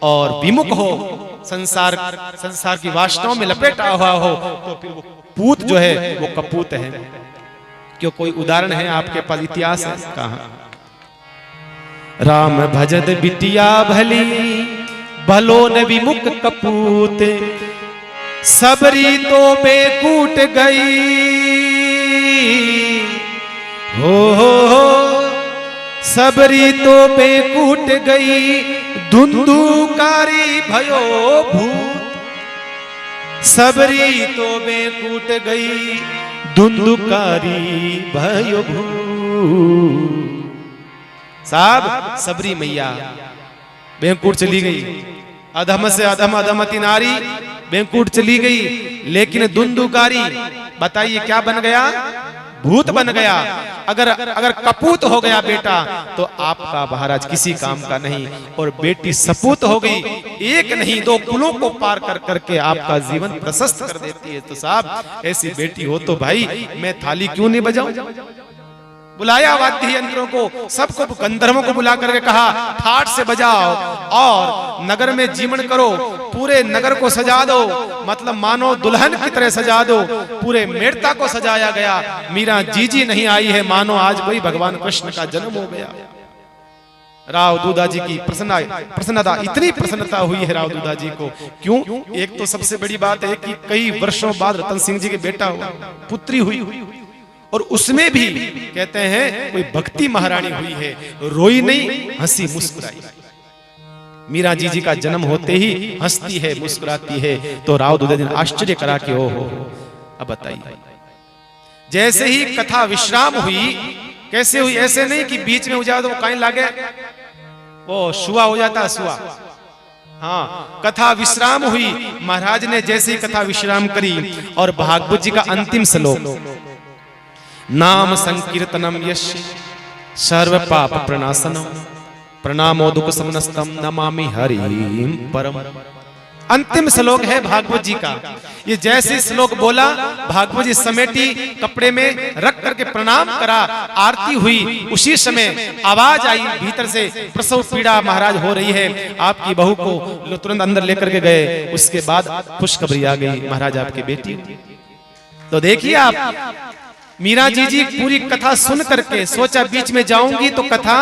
और विमुख हो, संसार की वासनाओं में लपेटा हुआ हो तो फिर वो पूत जो है वो कपूत है। क्यों? कोई उदाहरण है आपके पास? इतिहास है कहां? राम भजत बिटिया भली, भलो न विमुख कपूत, सबरी तो बेकूट गई, हो सबरी तो बेकूट गई, धुंधुकारी भयो भूत, सबरी तो बेकूट गई, धुंधुकारी भयो भूत। साहब सबरी मैया बैंकुट चली गई, अधम से अधम अधमती नारी बैंकुट चली गई, लेकिन दुंदुकारी बताइए क्या बन गया, भूत बन गया। अगर कपूत हो गया बेटा तो आपका महाराज किसी काम का नहीं, और बेटी सपूत हो गई, एक नहीं दो कुलों को पार कर करके आपका जीवन प्रशस्त कर देती है। तो साहब ऐसी बेटी हो तो भाई मैं थाली क्यों नहीं बजाऊं। बुलाया वाद्य यंत्रों को, सबको गंधर्वों को बुला करके कहा ठाट से बजाओ और नगर में जीवन करो, पूरे नगर को सजा दो, मतलब मानो दुल्हन की तरह सजा दो। पूरे मेड़ता को सजाया गया। मीरा जीजी नहीं आई है, मानो आज कोई भगवान कृष्ण का जन्म हो गया। राव दूधाजी की प्रसन्नता, इतनी प्रसन्नता हुई है राव दूधाजी को। क्यों? एक तो सबसे बड़ी बात है कि कई वर्षों बाद रतन सिंह जी के बेटा हुआ, पुत्री हुई, और उसमें भी कहते हैं कोई भक्ति महारानी हुई है, रोई नहीं, हंसी मुस्कुराई। मीरा जी का जन्म होते ही हंसती है, मुस्कुराती है। तो राव दूधाजी ने आश्चर्य करा कि ओ हो। अब बताइए, जैसे ही कथा विश्राम हुई, कैसे हुई? ऐसे नहीं कि बीच में हो जाए तो वो काइन लागे, वो शुआ हो जाता, शुआ। हाँ, कथा विश्राम हुई। महाराज ने जैसे ही कथा विश्राम करी और भागवत जी का अंतिम श्लोक, नाम संकीर्तनम यस्य सर्व पाप प्रणाशनम प्रणामो दुख समनस्तम नमामि हरिम परम। अंतिम श्लोक है भागवत जी का। ये जैसे श्लोक बोला, भागवत जी समेटी कपड़े में रख करके प्रणाम करा, आरती हुई। उसी समय आवाज आई भीतर से, प्रसव पीड़ा महाराज हो रही है, आपकी बहू को तुरंत अंदर लेकर के गए। उसके बाद खुशखबरी आ गई, महाराज आपकी बेटी। तो देखिए आप, मीरा जी पूरी कथा सुन करके सोचा बीच में जाऊंगी तो कथा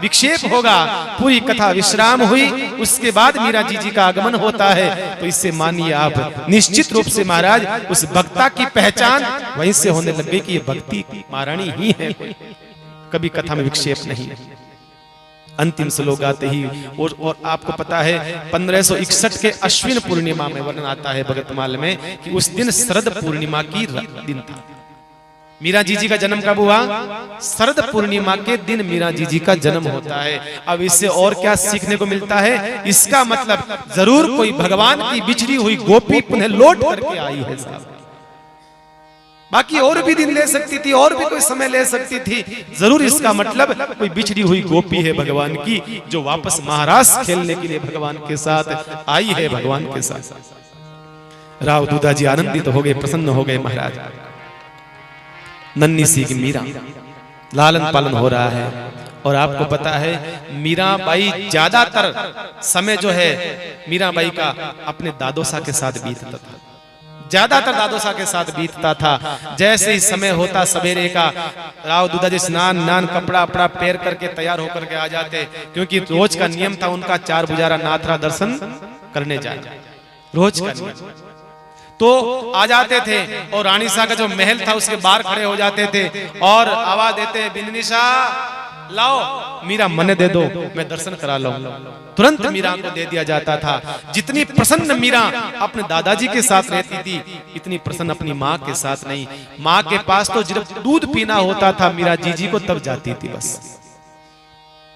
विक्षेप होगा। पूरी कथा विश्राम हुई, उसके बाद मीरा जी का आगमन होता है। तो इससे मानिए आप, निश्चित रूप से महाराज उस भक्ता की पहचान वहीं से होने लग गई कि ये भक्ति महारानी ही है, कभी कथा में विक्षेप नहीं। अंतिम श्लोक आते ही, और आपको पता है 1561 के अश्विन पूर्णिमा में वर्णन आता है भगतमाल में कि उस दिन शरद पूर्णिमा की दिन था। मीरा जी का जन्म कब हुआ? शरद पूर्णिमा के दिन मीरा जी का जन्म होता है। अब इससे और क्या सीखने को मिलता है? इसका मतलब जरूर कोई भगवान की बिछड़ी हुई गोपी पुनः लौट करके आई है साहब। बाकी और भी दिन ले सकती थी, और भी कोई समय ले सकती थी, जरूर इसका मतलब कोई बिछड़ी हुई गोपी है भगवान की, जो वापस महाराज खेलने के लिए भगवान के साथ आई है, भगवान के साथ। राव दूधाजी आनंदित हो गए, प्रसन्न हो गए। महाराज नन्ही सी की मीरा, लालन पालन हो रहा है। और आपको पता है मीराबाई ज्यादातर समय जो है मीराबाई का अपने दादोसा के साथ बीतता था, ज्यादातर दादोसा के साथ बीतता था। जैसे ही समय होता सवेरे का, राव दूधाजी स्नान नान कपड़ा अपड़ा पैर करके तैयार होकर के आ जाते, क्योंकि रोज का नियम था उनका 4 बुजारा नाथरा दर्शन करने जाना, रोज का नियम। तो आ जाते थे और रानी शाह का जो महल था उसके बाहर खड़े हो जाते थे और आवाज देते, बिंदनी शाह लाओ, मीरा मने दे दो, मैं दर्शन करा लूं। तुरंत मीरा को दे दिया जाता था। जितनी प्रसन्न मीरा अपने दादाजी के साथ रहती थी, इतनी प्रसन्न अपनी माँ के साथ नहीं। माँ के पास तो जब दूध पीना होता था मीरा जी को तब जाती थी, बस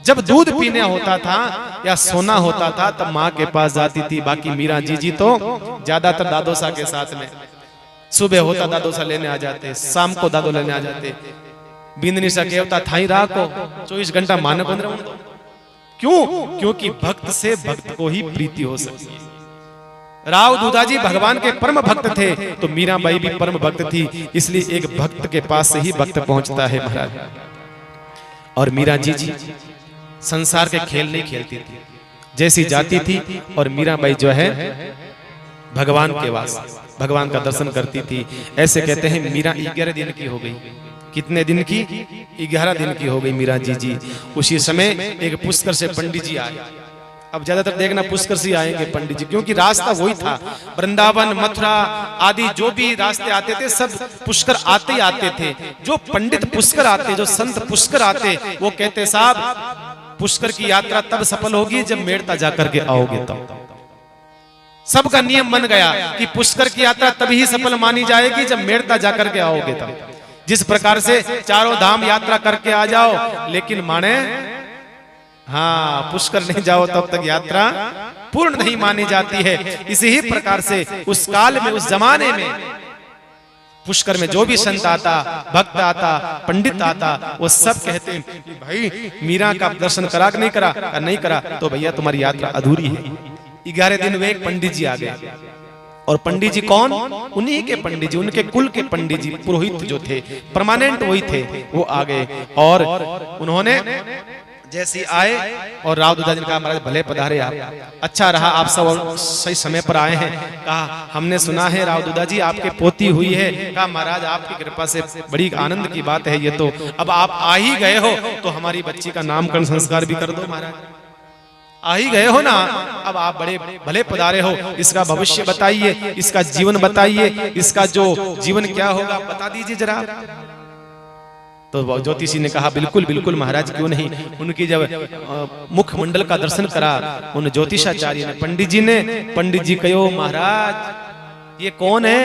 जब दूध पीना होता था या सोना होता था तब माँ के पास जाती थी। बाकी मीरा जी तो ज्यादातर दादोसा के साथ में, सुबह होता दादोसा लेने आ जाते, शाम को दादो लेने आ जाते। बिंदनी सा कहता था ही राह को 24 घंटा माने को रहूं। क्यों? क्योंकि भक्त से भक्त को ही प्रीति हो सकती है। राव दूधाजी भगवान के परम भक्त थे, तो मीराबाई भी परम भक्त थी, इसलिए एक भक्त के पास से ही भक्त पहुंचता है महाराज। और मीरा जी संसार के खेल नहीं खेलती थी, जैसी जाती थी और मीराबाई जो है भगवान के वास, भगवान का दर्शन करती थी। ऐसे कहते हैं मीरा 11 दिन की हो गई। कितने दिन की? 11 दिन की हो गई मीरा जी। उसी समय एक पुष्कर से पंडित जी आए। अब ज्यादातर देखना पुष्कर से आएंगे पंडित जी, क्योंकि रास्ता वही था। वृंदावन मथुरा आदि जो भी रास्ते आते थे सब पुष्कर आते ही आते थे। जो पंडित पुष्कर आते, जो संत पुष्कर आते, वो कहते साहब पुष्कर की यात्रा तब सफल होगी जब मेड़ता जाकर के आओगे तब। सबका नियम बन गया कि पुष्कर की यात्रा तभी ही सफल मानी जाएगी जब मेड़ता जाकर के आओगे तब। जिस प्रकार से चारों धाम यात्रा करके आ जाओ, लेकिन माने हाँ, पुष्कर नहीं जाओ तब तक यात्रा पूर्ण नहीं मानी जाती है। इसी ही प्रकार से उस काल में, उस जमाने में पुष्कर में जो भी संत आता, भक्त आता, पंडित आता, वो सब कहते हैं कि भाई मीरा का दर्शन करा कि नहीं करा? नहीं करा तो भैया तुम्हारी यात्रा अधूरी है। 11 दिन में एक पंडित जी आ गए, और पंडित जी कौन? उन्हीं के पंडित जी, उनके कुल के पंडित जी, पुरोहित जो थे, परमानेंट वही थे, वो आ गए। और उन्होंने जैसे आए और राव दूधा जी ने कहा महाराज भले पधारे आप, अच्छा रहा आप सब सही समय पर आए हैं। कहा हमने सुना है राव दूधा जी आपके पोती हुई है। कहा महाराज आपकी कृपा से बड़ी आनंद की बात है ये तो। अब आप आ ही गए हो तो हमारी बच्ची का नामकरण संस्कार भी कर दो महाराज। आ ही गए हो ना, अब आप बड़े भले पधारे हो, इसका भविष्य बताइए, इसका जीवन बताइए, इसका जो जीवन क्या होगा बता दीजिए जरा। तो ज्योतिषी ने कहा बिल्कुल बिल्कुल महाराज, क्यों नहीं। उनकी जब मुखमंडल का दर्शन करा उन ज्योतिषाचार्य ने, पंडित जी कहो महाराज ये कौन है,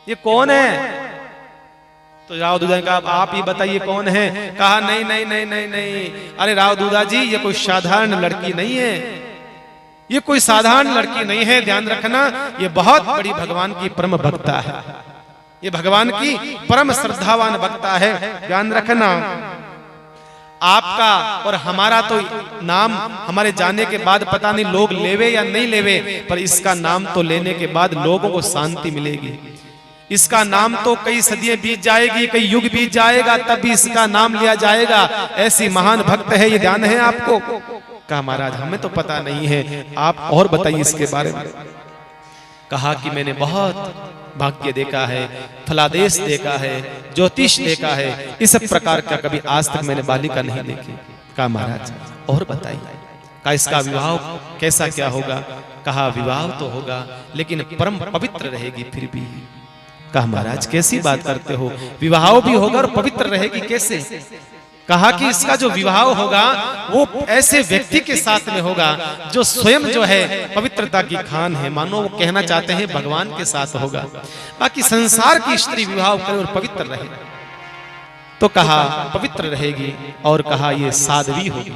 ये कौन है? तो राव दूधा ने कहा आप ही बताइए कौन है। कहा नहीं नहीं नहीं नहीं नहीं, अरे राव दूधा जी ये कोई साधारण लड़की नहीं है, ये कोई साधारण लड़की नहीं है, ध्यान रखना ये बहुत बड़ी भगवान की परम भक्ता है, ये भगवान की परम श्रद्धावान भक्ता है। ध्यान रखना आपका और हमारा तो नाम हमारे जाने के बाद पता नहीं लोग लेवे या नहीं लेवे, पर इसका नाम तो लेने के बाद लोगों को शांति मिलेगी। इसका नाम तो कई सदियां बीत जाएगी, कई युग बीत जाएगा, तब भी इसका नाम लिया जाएगा। ऐसी महान भक्त है, ये ध्यान है आपको? कहा महाराज हमें तो पता नहीं है, आप और बताइए इसके बारे में। कहा कि मैंने बहुत भाग्य देखा है, फलादेश देखा है, ज्योतिष देखा है, इस प्रकार का कभी आज तक मैंने बालिका नहीं देखी। कहा महाराज और बताइए। कहा इसका विवाह कैसा क्या होगा? कहा विवाह तो होगा लेकिन परम पवित्र रहेगी फिर भी। कहा महाराज कैसी बात करते हो, विवाह भी होगा और पवित्र रहेगी कैसे? कहा कि इसका जो विवाह होगा वो ऐसे व्यक्ति के साथ में होगा जो स्वयं जो है पवित्रता की खान है, मानो वो कहना चाहते हैं भगवान के साथ होगा। बाकी संसार की स्त्री विवाह करे और पवित्र रहे, तो कहा पवित्र रहेगी, और कहा ये साध्वी होगी।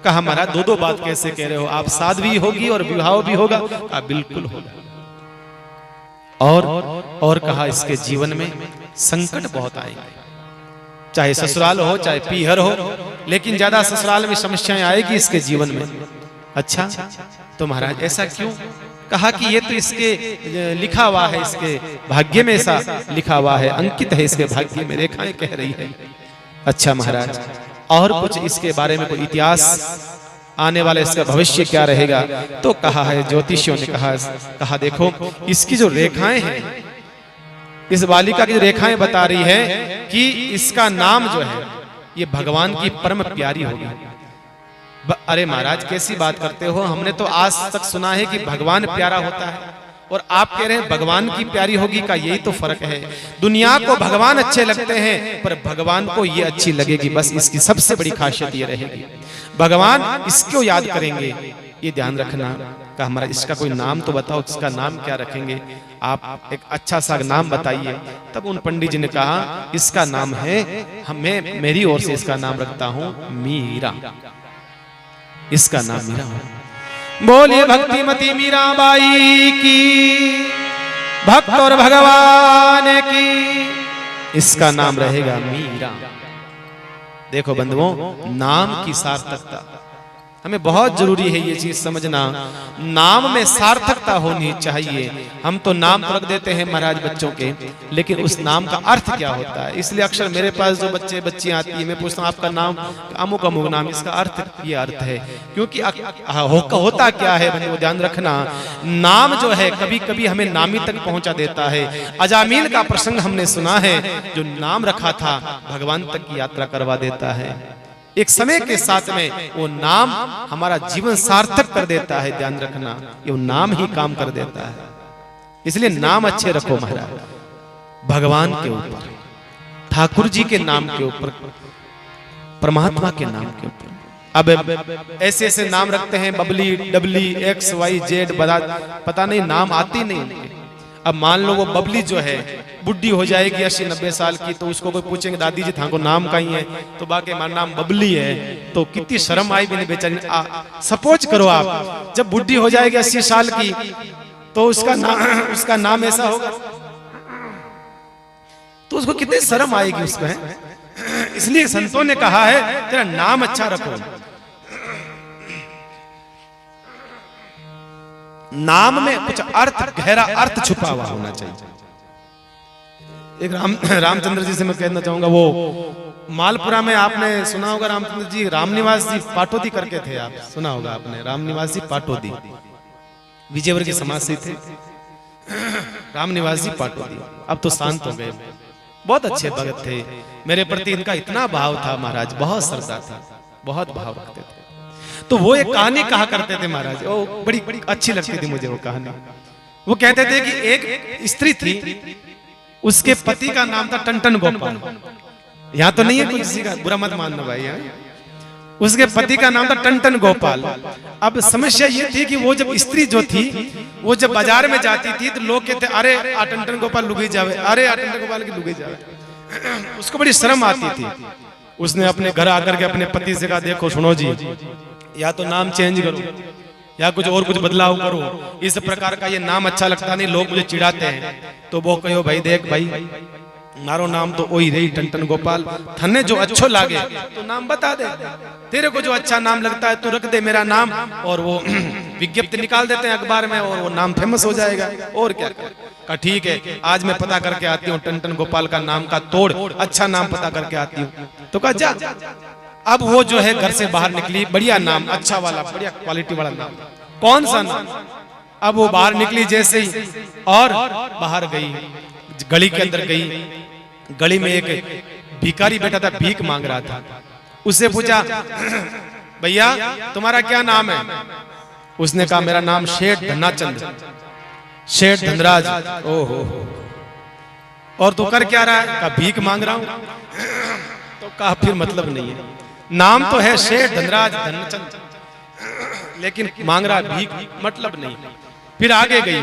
कहा महाराज दो बात कैसे कह रहे हो आप, साध्वी होगी और विवाह भी होगा? कहा बिल्कुल होगा। और कहा इसके जीवन में संकट बहुत आएंगे, चाहे ससुराल हो चाहे पीहर हो, लेकिन ज्यादा ससुराल में समस्याएं आएगी इसके जीवन में। अच्छा तो महाराज ऐसा क्यों? कहा कि ये तो इसके लिखा हुआ है, इसके भाग्य में ऐसा लिखा हुआ है, अंकित है इसके भाग्य में, रेखाएं कह रही है। अच्छा महाराज और कुछ इसके बारे में कोई इतिहास, आने वाला इसका भविष्य क्या रहेगा? तो कहा है ज्योतिषियों ने कहा देखो इसकी जो रेखाएं हैं, इस बालिका की जो रेखाएं बता रही है कि इसका नाम जो है ये भगवान की परम प्यारी होगी। अरे महाराज कैसी बात करते हो, हमने तो आज तक सुना है कि भगवान प्यारा होता है, और आप कह रहे हैं भगवान की प्यारी होगी। का यही तो फर्क है, दुनिया को भगवान अच्छे लगते हैं पर भगवान को ये अच्छी लगेगी, बस इसकी सबसे बड़ी खासियत ये रहेगी, भगवान इसको याद करेंगे, ये ध्यान रखना। का हमारा इसका कोई नाम तो बताओ, इसका नाम क्या रखेंगे आप, एक अच्छा सा नाम बताइए। तब उन पंडित जी ने कहा इसका नाम है, हमें मेरी ओर से इसका नाम रखता हूं मीरा, इसका नाम मीरा है। बोलिए भक्तिमती मीराबाई की, भक्त और भगवान की, इसका नाम रहेगा मीरा। देखो बंधुओं नाम की सार्थकता हमें बहुत जरूरी है, ये चीज समझना, नाम में सार्थकता होनी चाहिए। हम तो नाम रख देते हैं महाराज बच्चों के, लेकिन उस नाम का अर्थ क्या होता है? इसलिए अक्सर मेरे पास जो बच्चे बच्चियां आती है, मैं पूछता हूँ आपका नाम, अमुक अमुक नाम, इसका अर्थ ये अर्थ है, क्योंकि होता क्या है बंधुओं ध्यान रखना, नाम जो है कभी कभी हमें नामी तक पहुंचा देता है। अजामिल का प्रसंग हमने सुना है, जो नाम रखा था भगवान तक की यात्रा करवा देता है। एक समय के साथ में वो नाम हमारा जीवन सार्थक कर देता है, ध्यान रखना, ये नाम ही काम कर देता है। इसलिए नाम अच्छे रखो महाराज, भगवान के ऊपर, ठाकुर जी के नाम के ऊपर, परमात्मा के नाम के ऊपर। अब ऐसे ऐसे नाम रखते हैं, बबली, डबली, XYZ, पता नहीं नाम आती नहीं उनके। अब मान लो वो बबली जो है बुढ़ी हो जाएगी 80-90 साल की, तो उसको कोई पूछेंगे दादी जी थाको नाम का ही है, तो बाकी हमारा नाम बबली है, तो कितनी शर्म आई भी नहीं बेचारी। सपोज करो आप जब बुढ़ी हो जाएगी 80 साल की, तो उसका नाम ऐसा होगा, तो उसको कितनी शर्म आएगी उसको, है? इसलिए संतों ने कहा है तेरा नाम अच्छा रखो। नाम में कुछ अर्थ, गहरा अर्थ छुपा हुआ होना चाहिए। एक रामचंद्र जी से मैं कहना चाहूंगा, वो मालपुरा में आपने सुना होगा रामचंद्र जी, रामनिवास जी पाटोदी करके थे, आप सुना होगा आपने, रामनिवास जी पाटोदी विजयवर के समाज से थे, रामनिवास जी पाटोदी। अब तो शांत हो गए, बहुत अच्छे भगत थे, मेरे प्रति इनका इतना भाव था महाराज, बहुत श्रद्धा था, बहुत भाव रखते थे। तो वो एक कहानी कहा करते थे महाराज, वो बड़ी अच्छी लगती थी मुझे वो कहानी। वो कहते थे कि एक स्त्री थी, उसके पति का नाम था टंटन गोपाल। यहाँ तो नहीं है किसी का, बुरा मत मानना भाई, यहाँ उसके पति का नाम था टंटन गोपाल। अब समस्या ये थी कि वो जब स्त्री जो थी, वो जब बाजार में जाती थी तो लोग कहते अरे आ टंटन गोपाल लुगी जावे, अरे आ टंटन गोपाल की लुगी जावे। उसको बड़ी शर्म आती थी। उसने अपने घर आकर के अपने पति से कहा, देखो सुनो जी, या तो नाम चेंज करो या कुछ बदलाव करो, इस प्रकार का ये नाम अच्छा लगता नहीं, लोग मुझे चिढ़ाते हैं। तो वो कहो भाई देख भाई, मारो नाम तो वही रही टंटन गोपाल, थने जो अच्छो लागे तो नाम बता दे, तेरे को जो अच्छा नाम लगता है तो रख दे मेरा नाम, और वो विज्ञप्ति निकाल देते हैं अखबार में और वो नाम फेमस हो जाएगा। और क्या कहा, ठीक है आज मैं पता करके आती हूँ टंटन गोपाल का नाम का तोड़, अच्छा नाम पता करके आती हूँ। तो कहा जा। अब वो जो है घर से बाहर निकली, बढ़िया नाम, अच्छा वाला, बढ़िया क्वालिटी वाला नाम, कौन सा नाम। अब वो बाहर निकली जैसे ही और बाहर गई, गली के अंदर गई, गली में एक भिखारी बैठा था, भीख मांग रहा था। उससे पूछा, भैया तुम्हारा क्या नाम है? उसने कहा मेरा नाम शेठ धनाचंद, शेठ धनराज। ओहो, और तू कर क्या रहा है? कहा भीख मांग रहा हूं। तो कहा फिर मतलब नहीं है, नाम तो है शेठ धनराज धनचंद, लेकिन मांग रहा भीख, मतलब नहीं। फिर आगे गई,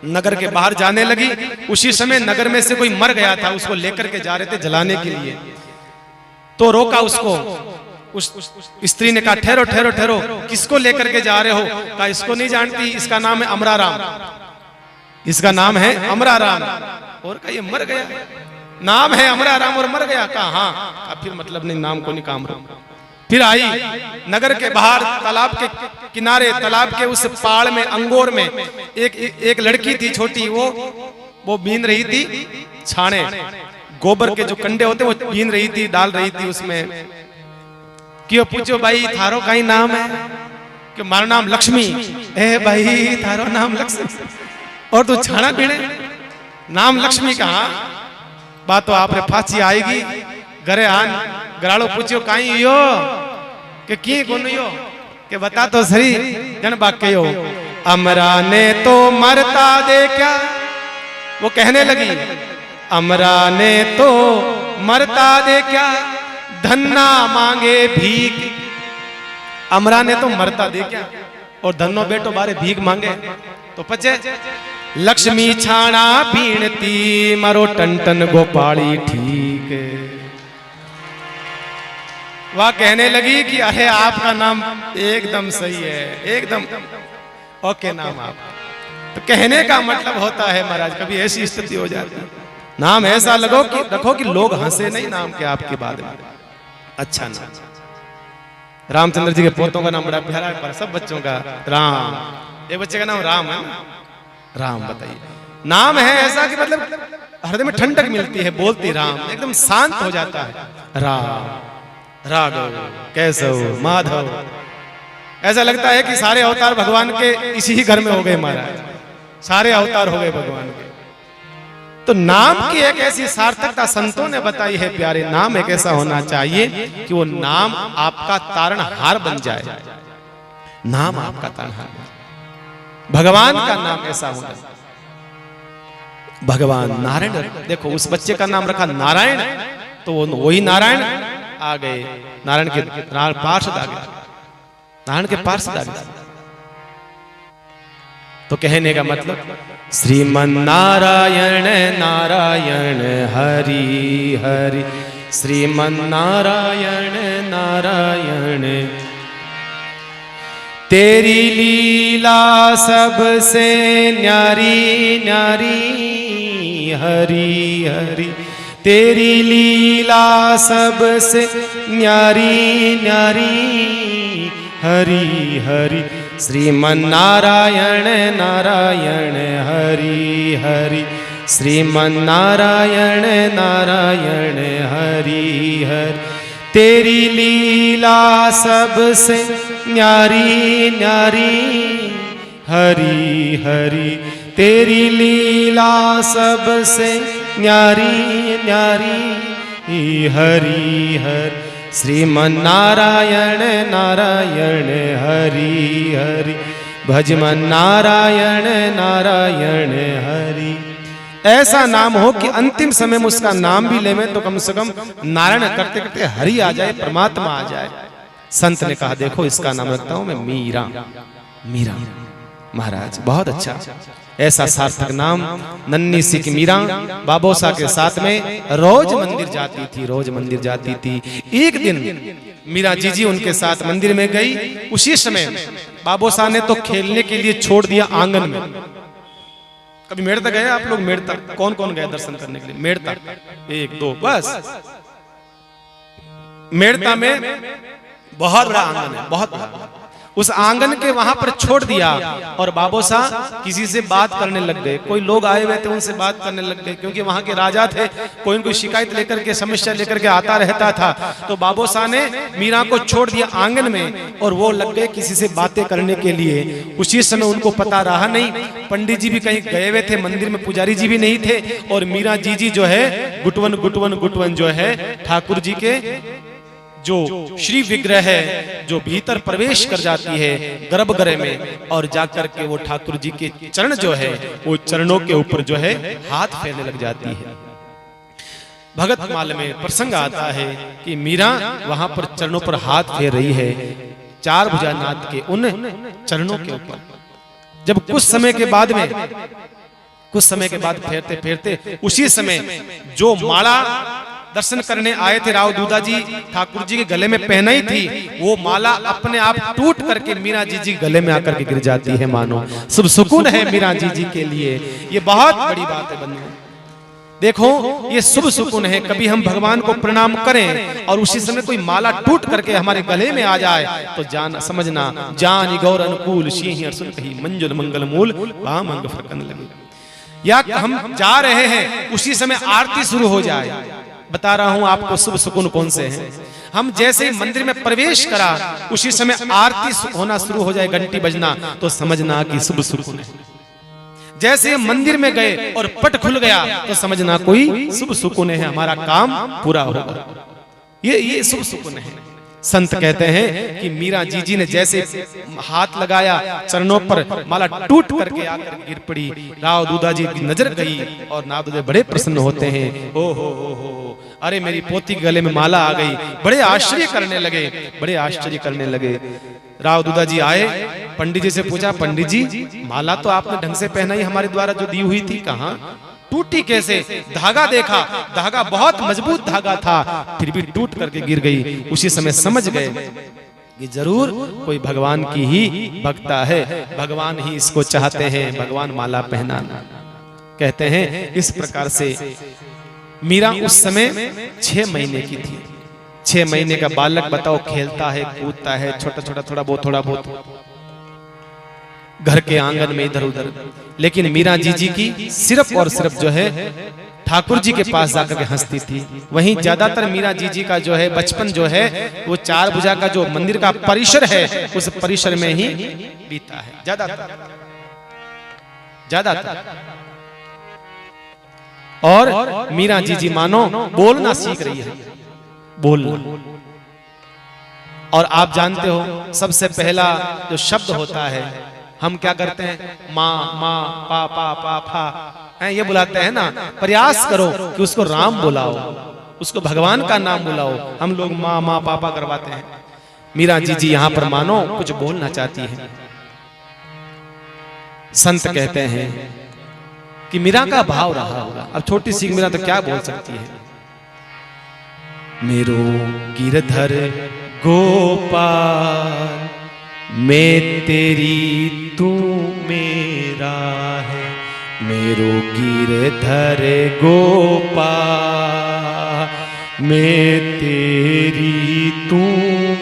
नगर के बाहर जाने लगी। उसी समय नगर में से कोई मर गया था, उसको लेकर के जा रहे थे जलाने के लिए। तो रोका उसको, उस स्त्री ने कहा ठहरो ठहरो ठहरो, किसको लेकर के जा रहे हो? कहा इसको नहीं जानती, इसका नाम है अमराराम, इसका नाम है अमराराम। और कहा ये मर गया, नाम है अमराराम और मर गया? कहा हाँ। फिर मतलब नहीं, नाम को नहीं काम रहा। फिर आई नगर के बाहर, तालाब के किनारे, तालाब के उस पाड़ में, अंगोर में एक लड़की थी छोटी, वो बीन रही थी छाने, गोबर के जो कंडे होते वो बीन रही थी, डाल रही थी उसमें। क्यों पूछो भाई थारो का ही नाम है? कि मारा नाम लक्ष्मी। ए भाई थारो नाम लक्ष्मी और तू छाना पीने, नाम लक्ष्मी कहा? बात तो आपने फांसी आएगी। घरे आन गराड़ो पूछो काई यो के की कोन यो के बता तो सही जन बाके यो। अमरा ने तो मरता देखा, वो कहने लगी अमरा ने तो मरता देखा, धन्ना मांगे भीख। अमरा ने तो मरता देखा और धन्नो बेटो बारे भीख मांगे तो पचे। लक्ष्मी छाना पीणती मरो टंटन गोपाली ठीक। वह कहने लगी कि अरे आपका नाम एकदम सही है, एकदम ओके नाम आप। तो कहने का मतलब होता है महाराज, कभी ऐसी स्थिति हो जाती है, नाम ऐसा रखो कि लोग हंसे नहीं नाम के आपके बाद में। अच्छा नाम। रामचंद्र जी के पोतों का नाम बड़ा प्यारा है, पर सब बच्चों का राम। एक बच्चे का नाम राम है, राम बताइए। नाम है ऐसा कि मतलब हृदय में ठंडक मिलती है, बोलती राम, एकदम शांत हो जाता है। राम, राघव, केशव, माधव, ऐसा लगता है कि सारे अवतार भगवान के इसी ही घर में हो गए महाराज, सारे अवतार हो गए भगवान के। तो नाम की एक ऐसी सार्थकता संतों ने बताई है प्यारे, नाम एक ऐसा होना चाहिए कि वो नाम आपका तारणहार बन जाए। नाम आपका तारणहार, भगवान का नाम ऐसा होना। भगवान नारायण, देखो उस बच्चे का नाम रखा नारायण, तो वही नारायण आ गए, नारायण के पार्षद आ गए, नारायण के पार्षद आ गए। तो तो कहने का मतलब श्रीमन नारायण नारायण हरि हरि, श्रीमन नारायण नारायण। तेरी लीला सबसे न्यारी न्यारी हरि हरि, तेरी लीला सबसे न्यारी न्यारी हरि हरि, श्रीमन नारायण नारायण हरि हरि, श्रीमन नारायण नारायण हरि हरि। तेरी लीला सबसे न्यारी न्यारी हरि हरि, तेरी लीला सबसे न्यारी न्यारी हरि हरि, श्रीमन नारायण नारायण हरि हरि, भजमन नारायण नारायण हरि। ऐसा नाम हो कि अंतिम समय में उसका नाम भी लेवें तो कम से कम नारायण करते करते हरि आ जाए, परमात्मा आ जाए। संत ने कहा देखो इसका नाम रखता हूं मैं मीरा। मीरा महाराज बहुत अच्छा, ऐसा सार्थक नाम। नन्ही सी की मीरा बाबोसा के साथ में रोज मंदिर जाती थी, रोज मंदिर जाती थी। एक दिन मीरा जीजी उनके साथ मंदिर में गई। उसी समय बाबोसा ने तो खेलने के लिए छोड़ दिया आंगन में। कभी मेड़ता गए आप लोग? मेड़ता कौन कौन गए दर्शन करने के लिए? मेड़ता एक दो बस। मेड़ता में बहुत बड़ा आंगन है, बहुत बड़ा। उस आंगन के वहां पर छोड़ दिया और बाबोसा किसी से बात करने लग गए। कोई लोग आए हुए थे उनसे बात करने लग गए, क्योंकि वहां के राजा थे। कोई कोई शिकायत लेकर के, समस्या लेकर के आता रहता था। तो बाबोसा ने मीरा को छोड़ दिया आंगन में और वो लग गए किसी से बातें करने के लिए। उसी समय उनको पता रहा नहीं, पंडित जी भी कहीं गए हुए थे, मंदिर में पुजारी जी भी नहीं थे। और मीरा जीजी जो है गुटवन गुटवन गुटवन जो है ठाकुर जी के जो श्री विग्रह है, जो भीतर प्रवेश कर जाती है गर्भगृह में, और जाकर के वो ठाकुर जी के चरण जो है वो चरणों के ऊपर जो है हाथ फेरने लग जाती है। भगत माल में प्रसंग आता है कि मीरा वहां पर चरणों पर हाथ फेर रही है, चार भुजानाथ के उन चरणों के ऊपर। जब कुछ समय के बाद फेरते फेरते उसी समय जो माला दर्शन करने आए थे राव दूधा जी ठाकुर जी के गले में पहनाई थी, वो माला अपने आप टूट करके मीरा जी गले में आकर के गिर जाती है। मानो शुभ सुकून है मीरा जी के लिए। ये बहुत बड़ी बात है बंधु। देखो ये शुभ सुकून है। कभी हम भगवान को प्रणाम करें और उसी समय कोई माला टूट करके हमारे गले में आ जाए तो जान समझना जान गौर अनुकूल सिंह सुन कही मंजुल मंगल मूल अंग फरकन लगे। या हम जा रहे हैं उसी समय आरती शुरू हो जाए, बता रहा हूं आपको शुभ सुकून कौन से हैं। हम जैसे ही मंदिर में प्रवेश करा उसी समय आरती होना शुरू हो जाए, घंटी बजना, तो समझना कि शुभ सुकून है। जैसे हम मंदिर में गए और पट खुल गया तो समझना कोई शुभ सुकून है, हमारा काम पूरा होगा। ये शुभ सुकून है। संत कहते हैं कि मीरा जीजी ने जैसे हाथ लगाया चरणों पर, माला टूट करके आकर गिर पड़ी। राव दूधा जी की नजर गई और नाथ दूधा बड़े प्रसन्न होते हैं। हो अरे मेरी पोती के गले में माला आ गई। बड़े आश्चर्य करने लगे, बड़े आश्चर्य करने लगे। राव दूधा जी आए, पंडित जी से पूछा, पंडित जी माला तो आपने ढंग से पहनाई, हमारे द्वारा जो दी हुई थी कहाँ टूटी कैसे? धागा देखा, धागा बहुत मजबूत धागा था, फिर भी टूट करके गिर गई। उसी समय समझ गए कि जरूर कोई भगवान की ही भक्ता है, भगवान ही इसको चाहते हैं, भगवान माला पहनाना। कहते हैं इस प्रकार से मीरा उस समय 6 महीने की थी। 6 महीने का बालक बताओ, खेलता है, कूदता है, छोटा छोटा थोड़ा बहुत घर के आंगन में इधर उधर। लेकिन मीरा जीजी की सिर्फ और सिर्फ जो है ठाकुर जी के पास जाकर के हंसती थी। वहीं ज्यादातर मीरा जीजी का जो है बचपन जो है वो चार भुजा का जो मंदिर का परिसर है उस परिसर में ही बीता है ज्यादातर। और मीरा जीजी मानो बोलना सीख रही है, बोलना। और आप जानते हो सबसे पहला जो शब्द होता है, हम क्या करते हैं, माँ माँ पा पा पा फा, ये बुलाते हैं ना। प्रयास करो कि उसको राम बुलाओ, उसको भगवान का नाम बुलाओ। हम लोग माँ माँ पापा करवाते हैं। मीरा जीजी यहाँ पर मानो कुछ बोलना चाहती है। संत कहते हैं कि मीरा का भाव रहा होगा। अब छोटी सी मीरा तो क्या बोल सकती है। मेरो गिरधर गोपाल मैं तेरी तू मेरा है, मेरो गिरधर गोपाल मैं तेरी तू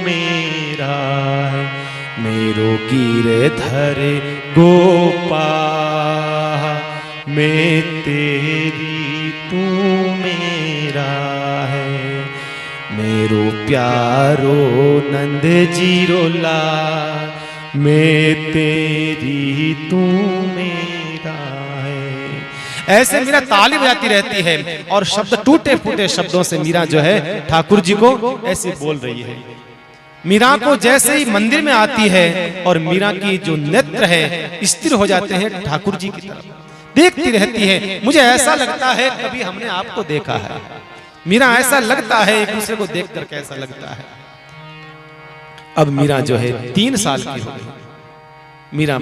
मेरा है, मेरो गिरधर गोपाल मैं तेरी तू मेरा है, मेरो प्यारो नंद जीरोला मैं तेरी तू मेरा है। ऐसे मीरा ताली बजाती रहती है और शब्द टूटे फूटे शब्दों से मीरा जो है ठाकुर जी को ऐसे बोल रही है। मीरा को जैसे ही मंदिर में आती है और मीरा की जो नेत्र है स्थिर हो जाते हैं ठाकुर जी की तरफ, देखती रहती है। मुझे ऐसा लगता है कभी हमने आपको देखा है। मीरा ऐसा लगता है एक दूसरे को देखकर कैसा लगता है। अब मीरा जो है 3 साल की हो गई। मीरा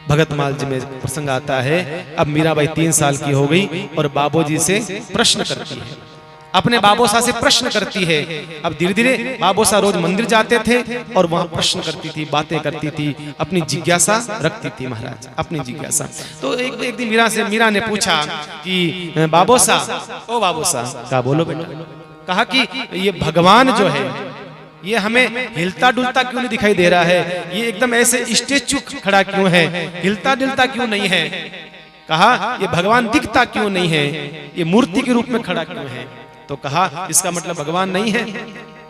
भगतमाल जी में प्रसंग आता है। अब मीराबाई 3 साल की हो गई और बाबूजी से प्रश्न करती है, अपने बाबोसा से प्रश्न करती है। अब धीरे धीरे बाबोसा रोज मंदिर जाते थे और वहां प्रश्न करती थी, बातें करती थी, अपनी जिज्ञासा रखती थी महाराज, अपनी जिज्ञासा। तो एक दिन मीरा ने पूछा कि बाबोसा, ओ बाबोसा, क्या बोलो बेटा? कहा कि ये भगवान जो है ये हमें हिलता डुलता क्यों नहीं दिखाई दे रहा है? ये एकदम ऐसे स्टेचू खड़ा क्यों है? हिलता डुलता क्यों नहीं है? कहा ये भगवान दिखता क्यों नहीं है? ये मूर्ति के रूप में खड़ा क्यों है? तो कहा इसका मतलब भगवान नहीं है।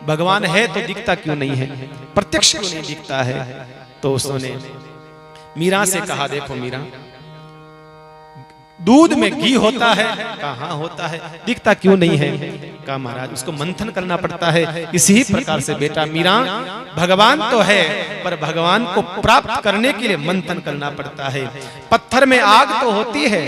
भगवान है तो दिखता क्यों नहीं है? प्रत्यक्ष क्यों नहीं दिखता है? तो उसने मीरा से कहा, देखो मीरा, दूध में घी होता है, कहाँ होता है, दिखता क्यों नहीं है? कहा महाराज उसको मंथन करना पड़ता है। इसी प्रकार से बेटा मीरा, भगवान तो है पर भगवान को प्राप्त करने के लिए मंथन करना पड़ता है। पत्थर में आग तो होती है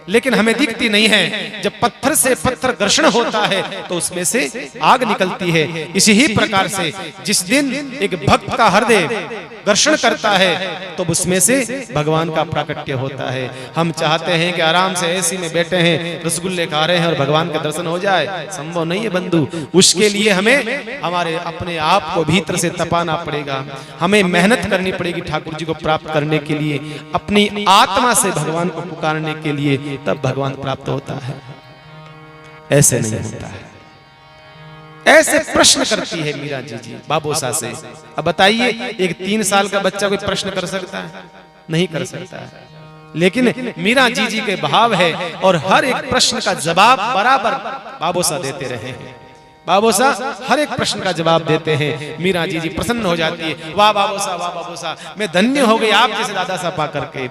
लेकिन हमें दिखती नहीं है। जब पत्थर से पत्थर घर्षण होता है तो उसमें से आग निकलती है। इसी ही प्रकार से जिस दिन एक भक्त का हृदय घर्षण करता है तो उसमें से भगवान का प्राकट्य होता है। हम चाहते हैं कि आराम से एसी में बैठे हैं, रसगुल्ले खा रहे हैं और भगवान का दर्शन हो जाए, संभव नहीं है बंधु। उसके लिए हमें हमारे अपने आप को भीतर से तपाना पड़ेगा, हमें मेहनत करनी पड़ेगी ठाकुर जी को प्राप्त करने के लिए, अपनी आत्मा से भगवान को पुकारने के लिए, तब भगवान प्राप्त होता है। ऐसे नहीं होता है। ऐसे प्रश्न करती है मीरा जी बाबोसा से। अब बताइए एक 3 साल का बच्चा कोई प्रश्न कर सकता है? नहीं कर सकता है। लेकिन मीरा जी के भाव है और हर एक प्रश्न का जवाब बराबर बाबोसा देते रहे हैं। बाबोसा हर एक प्रश्न का जवाब देते हैं। मीरा जी प्रसन्न हो जाती है, वाह बाबोसा, मैं धन्य हो गई आप जैसे दादा सा पा करके।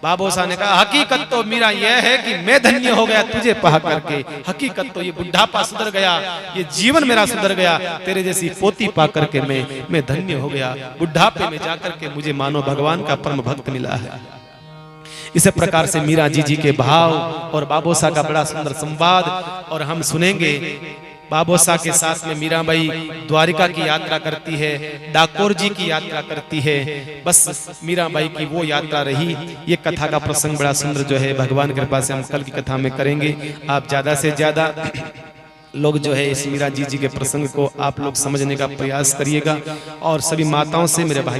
बाबोसा ने कहा हकीकत तो मीरा यह है कि मैं धन्य हो गया तुझे पा करके। हकीकत तो ये बुढ़ापा सुधर गया, ये जीवन मेरा सुधर गया, तेरे जैसी पोती पा करके मैं धन्य हो गया। बुढ़ापे में जाकर के मुझे मानो भगवान का परम भक्त मिला है। इस प्रकार से मीरा जी के भाव और बाबोसा का बड़ा सुंदर संवाद और हम सुनेंगे। बाबोसा के साथ में मीराबाई द्वारिका की यात्रा करती है, डाकोर जी की यात्रा करती है। बस मीराबाई की वो यात्रा रही। ये कथा का प्रसंग बड़ा सुंदर जो है भगवान की कृपा से हम कल की कथा में करेंगे। आप ज्यादा से ज्यादा लोग जो है इस मीरा जी के प्रसंग को आप लोग समझने का प्रयास करिएगा और सभी माताओं से मेरे भाई